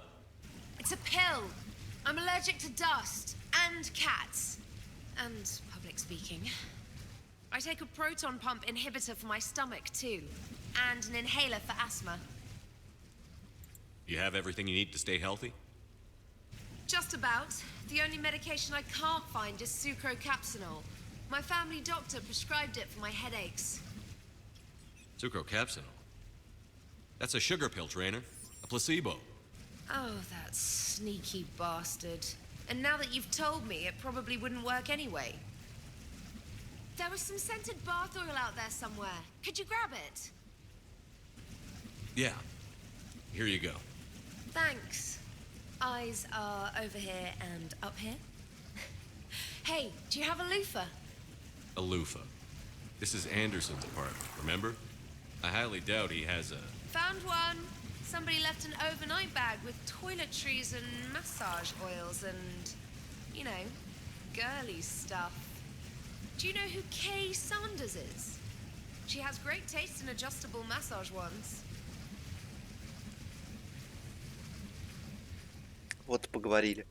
It's a pill. I'm allergic to dust and cats. And public speaking. I take a proton pump inhibitor for my stomach, too. And an inhaler for asthma. You have everything you need to stay healthy? Just about. The only medication I can't find is sucrocapsinol. My family doctor prescribed it for my headaches. Sucrocapsinol? That's a sugar pill, Trainer. A placebo. Oh, that sneaky bastard. And now that you've told me, it probably wouldn't work anyway. There was some scented bath oil out there somewhere. Could you grab it? Yeah. Here you go. Thanks. Eyes are over here and up here. Hey, do you have a loofah? A loofah. This is Anderson's apartment, remember? I highly doubt he has a... Found one. Somebody left an overnight bag with toiletries and massage oils and, you know, girly stuff. Do you know who Kay Sanders is? She has great taste in adjustable massage ones. Вот и поговорили.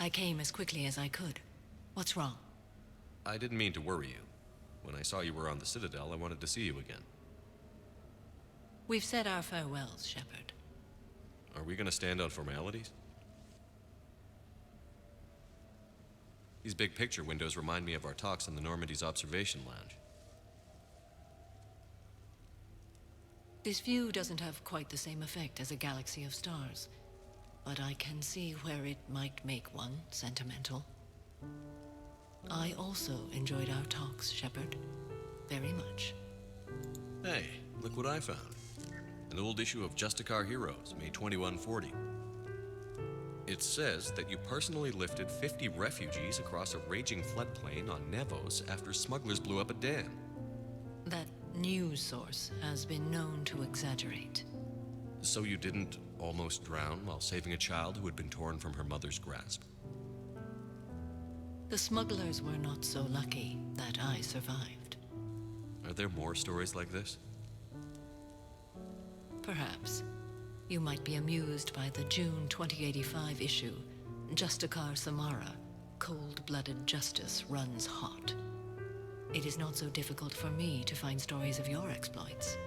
I came as quickly as I could. What's wrong? I didn't mean to worry you. When I saw you were on the Citadel, I wanted to see you again. We've said our farewells, Shepard. Are we gonna stand on formalities? These big picture windows remind me of our talks in the Normandy's observation lounge. This view doesn't have quite the same effect as a galaxy of stars, but I can see where it might make one sentimental. I also enjoyed our talks, Shepard. Very much. Hey, look what I found. An old issue of Justicar Heroes, May 2140. It says that you personally lifted 50 refugees across a raging floodplain on Nevos after smugglers blew up a dam. That news source has been known to exaggerate. So you didn't almost drown while saving a child who had been torn from her mother's grasp? The smugglers were not so lucky that I survived. Are there more stories like this? Perhaps. You might be amused by the June 2085 issue, Justicar Samara, Cold-Blooded Justice Runs Hot. It is not so difficult for me to find stories of your exploits.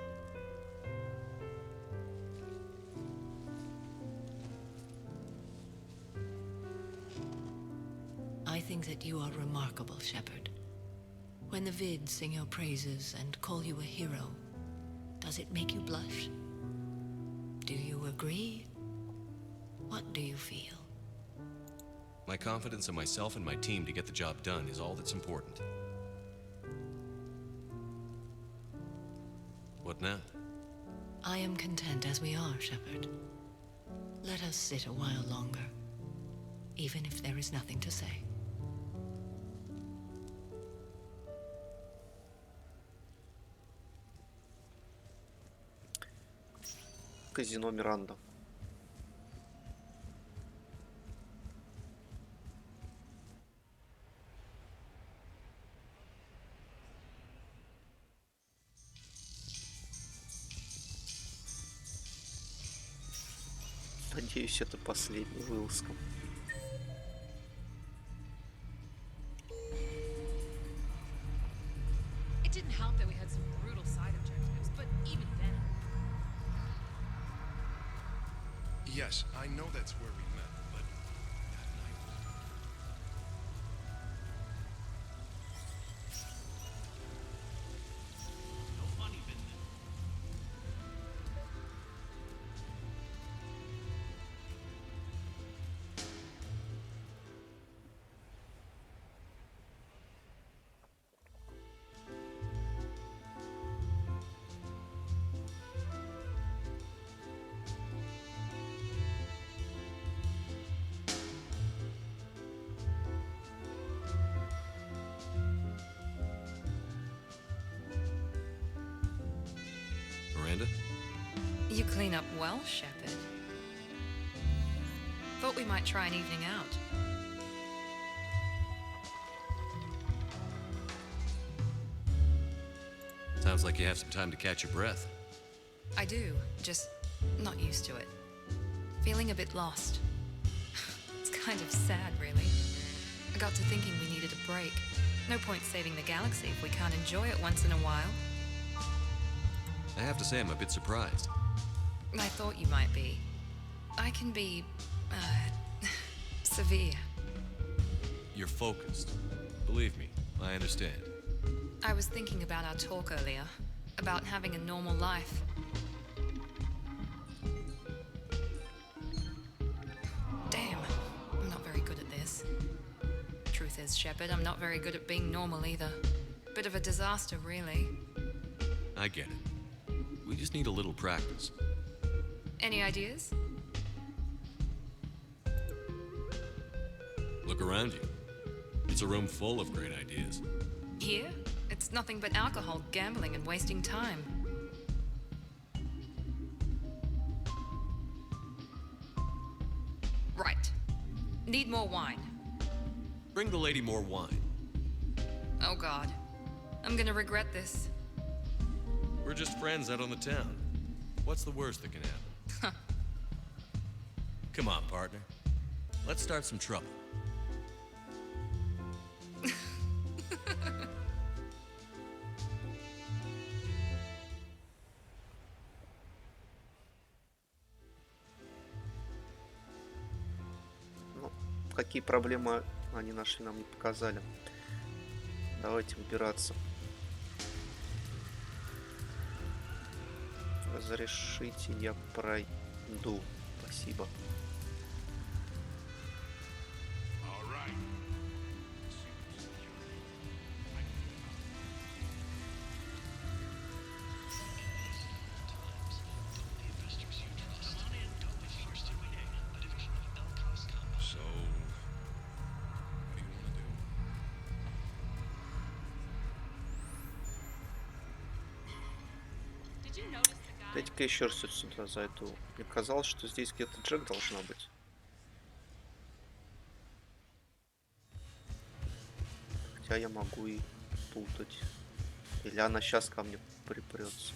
I think that you are remarkable, Shepard. When the vids sing your praises and call you a hero, does it make you blush? Do you agree? What do you feel? My confidence in myself and my team to get the job done is all that's important. What now? I am content as we are, Shepard. Let us sit a while longer, even if there is nothing to say. Казино Миранда. Надеюсь, это последняя вылазка. It didn't help that we had some brutal side objectives, but even then. Yes, I know that's where we met, but that night. No funny business. Miranda? You clean up well, Shepard. Thought we might try an evening out. Sounds like you have some time to catch your breath. I do, just not used to it. Feeling a bit lost. It's kind of sad, really. I got to thinking we needed a break. No point saving the galaxy if we can't enjoy it once in a while. I have to say I'm a bit surprised. I thought you might be. I can be, severe. You're focused. Believe me, I understand. I was thinking about our talk earlier, about having a normal life. Damn, I'm not very good at this. Truth is, Shepard, I'm not very good at being normal either. Bit of a disaster, really. I get it. We just need a little practice. Any ideas? Look around you. It's a room full of great ideas. Here? It's nothing but alcohol, gambling, and wasting time. Right. Need more wine. Bring the lady more wine. Oh God. I'm gonna regret this. We're just friends out on the town. What's the worst that can happen? Come on, partner. Let's start some trouble. Какие проблемы они нашли, нам не показали. Давайте убираться. Разрешите, я пройду. Спасибо. Дайте-ка еще раз сюда зайду. Мне казалось, что здесь где-то Джек должна быть. Хотя я могу и путать. Или она сейчас ко мне припрется.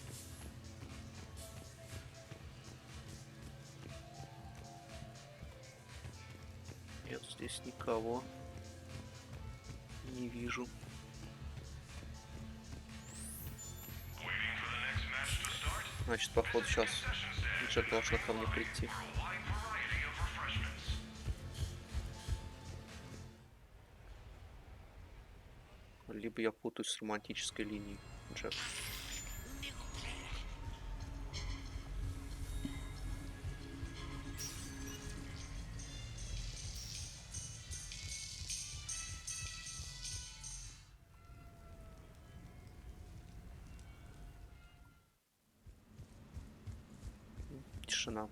Нет, здесь никого не вижу. Значит, походу сейчас Джек должна ко мне прийти. Либо я путаюсь с романтической линией Джек. Тишина.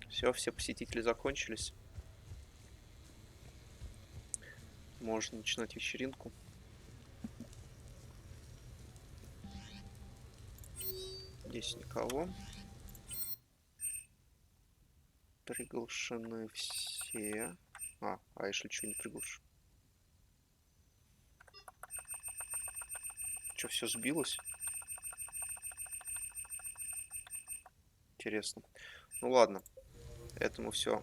Все посетители закончились. Можно начинать вечеринку. Здесь никого. Приглашены все. А если что, не приглашен? Что, все сбилось? Интересно. Ну ладно. Это мы все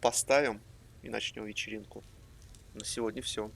поставим и начнем вечеринку. На сегодня все.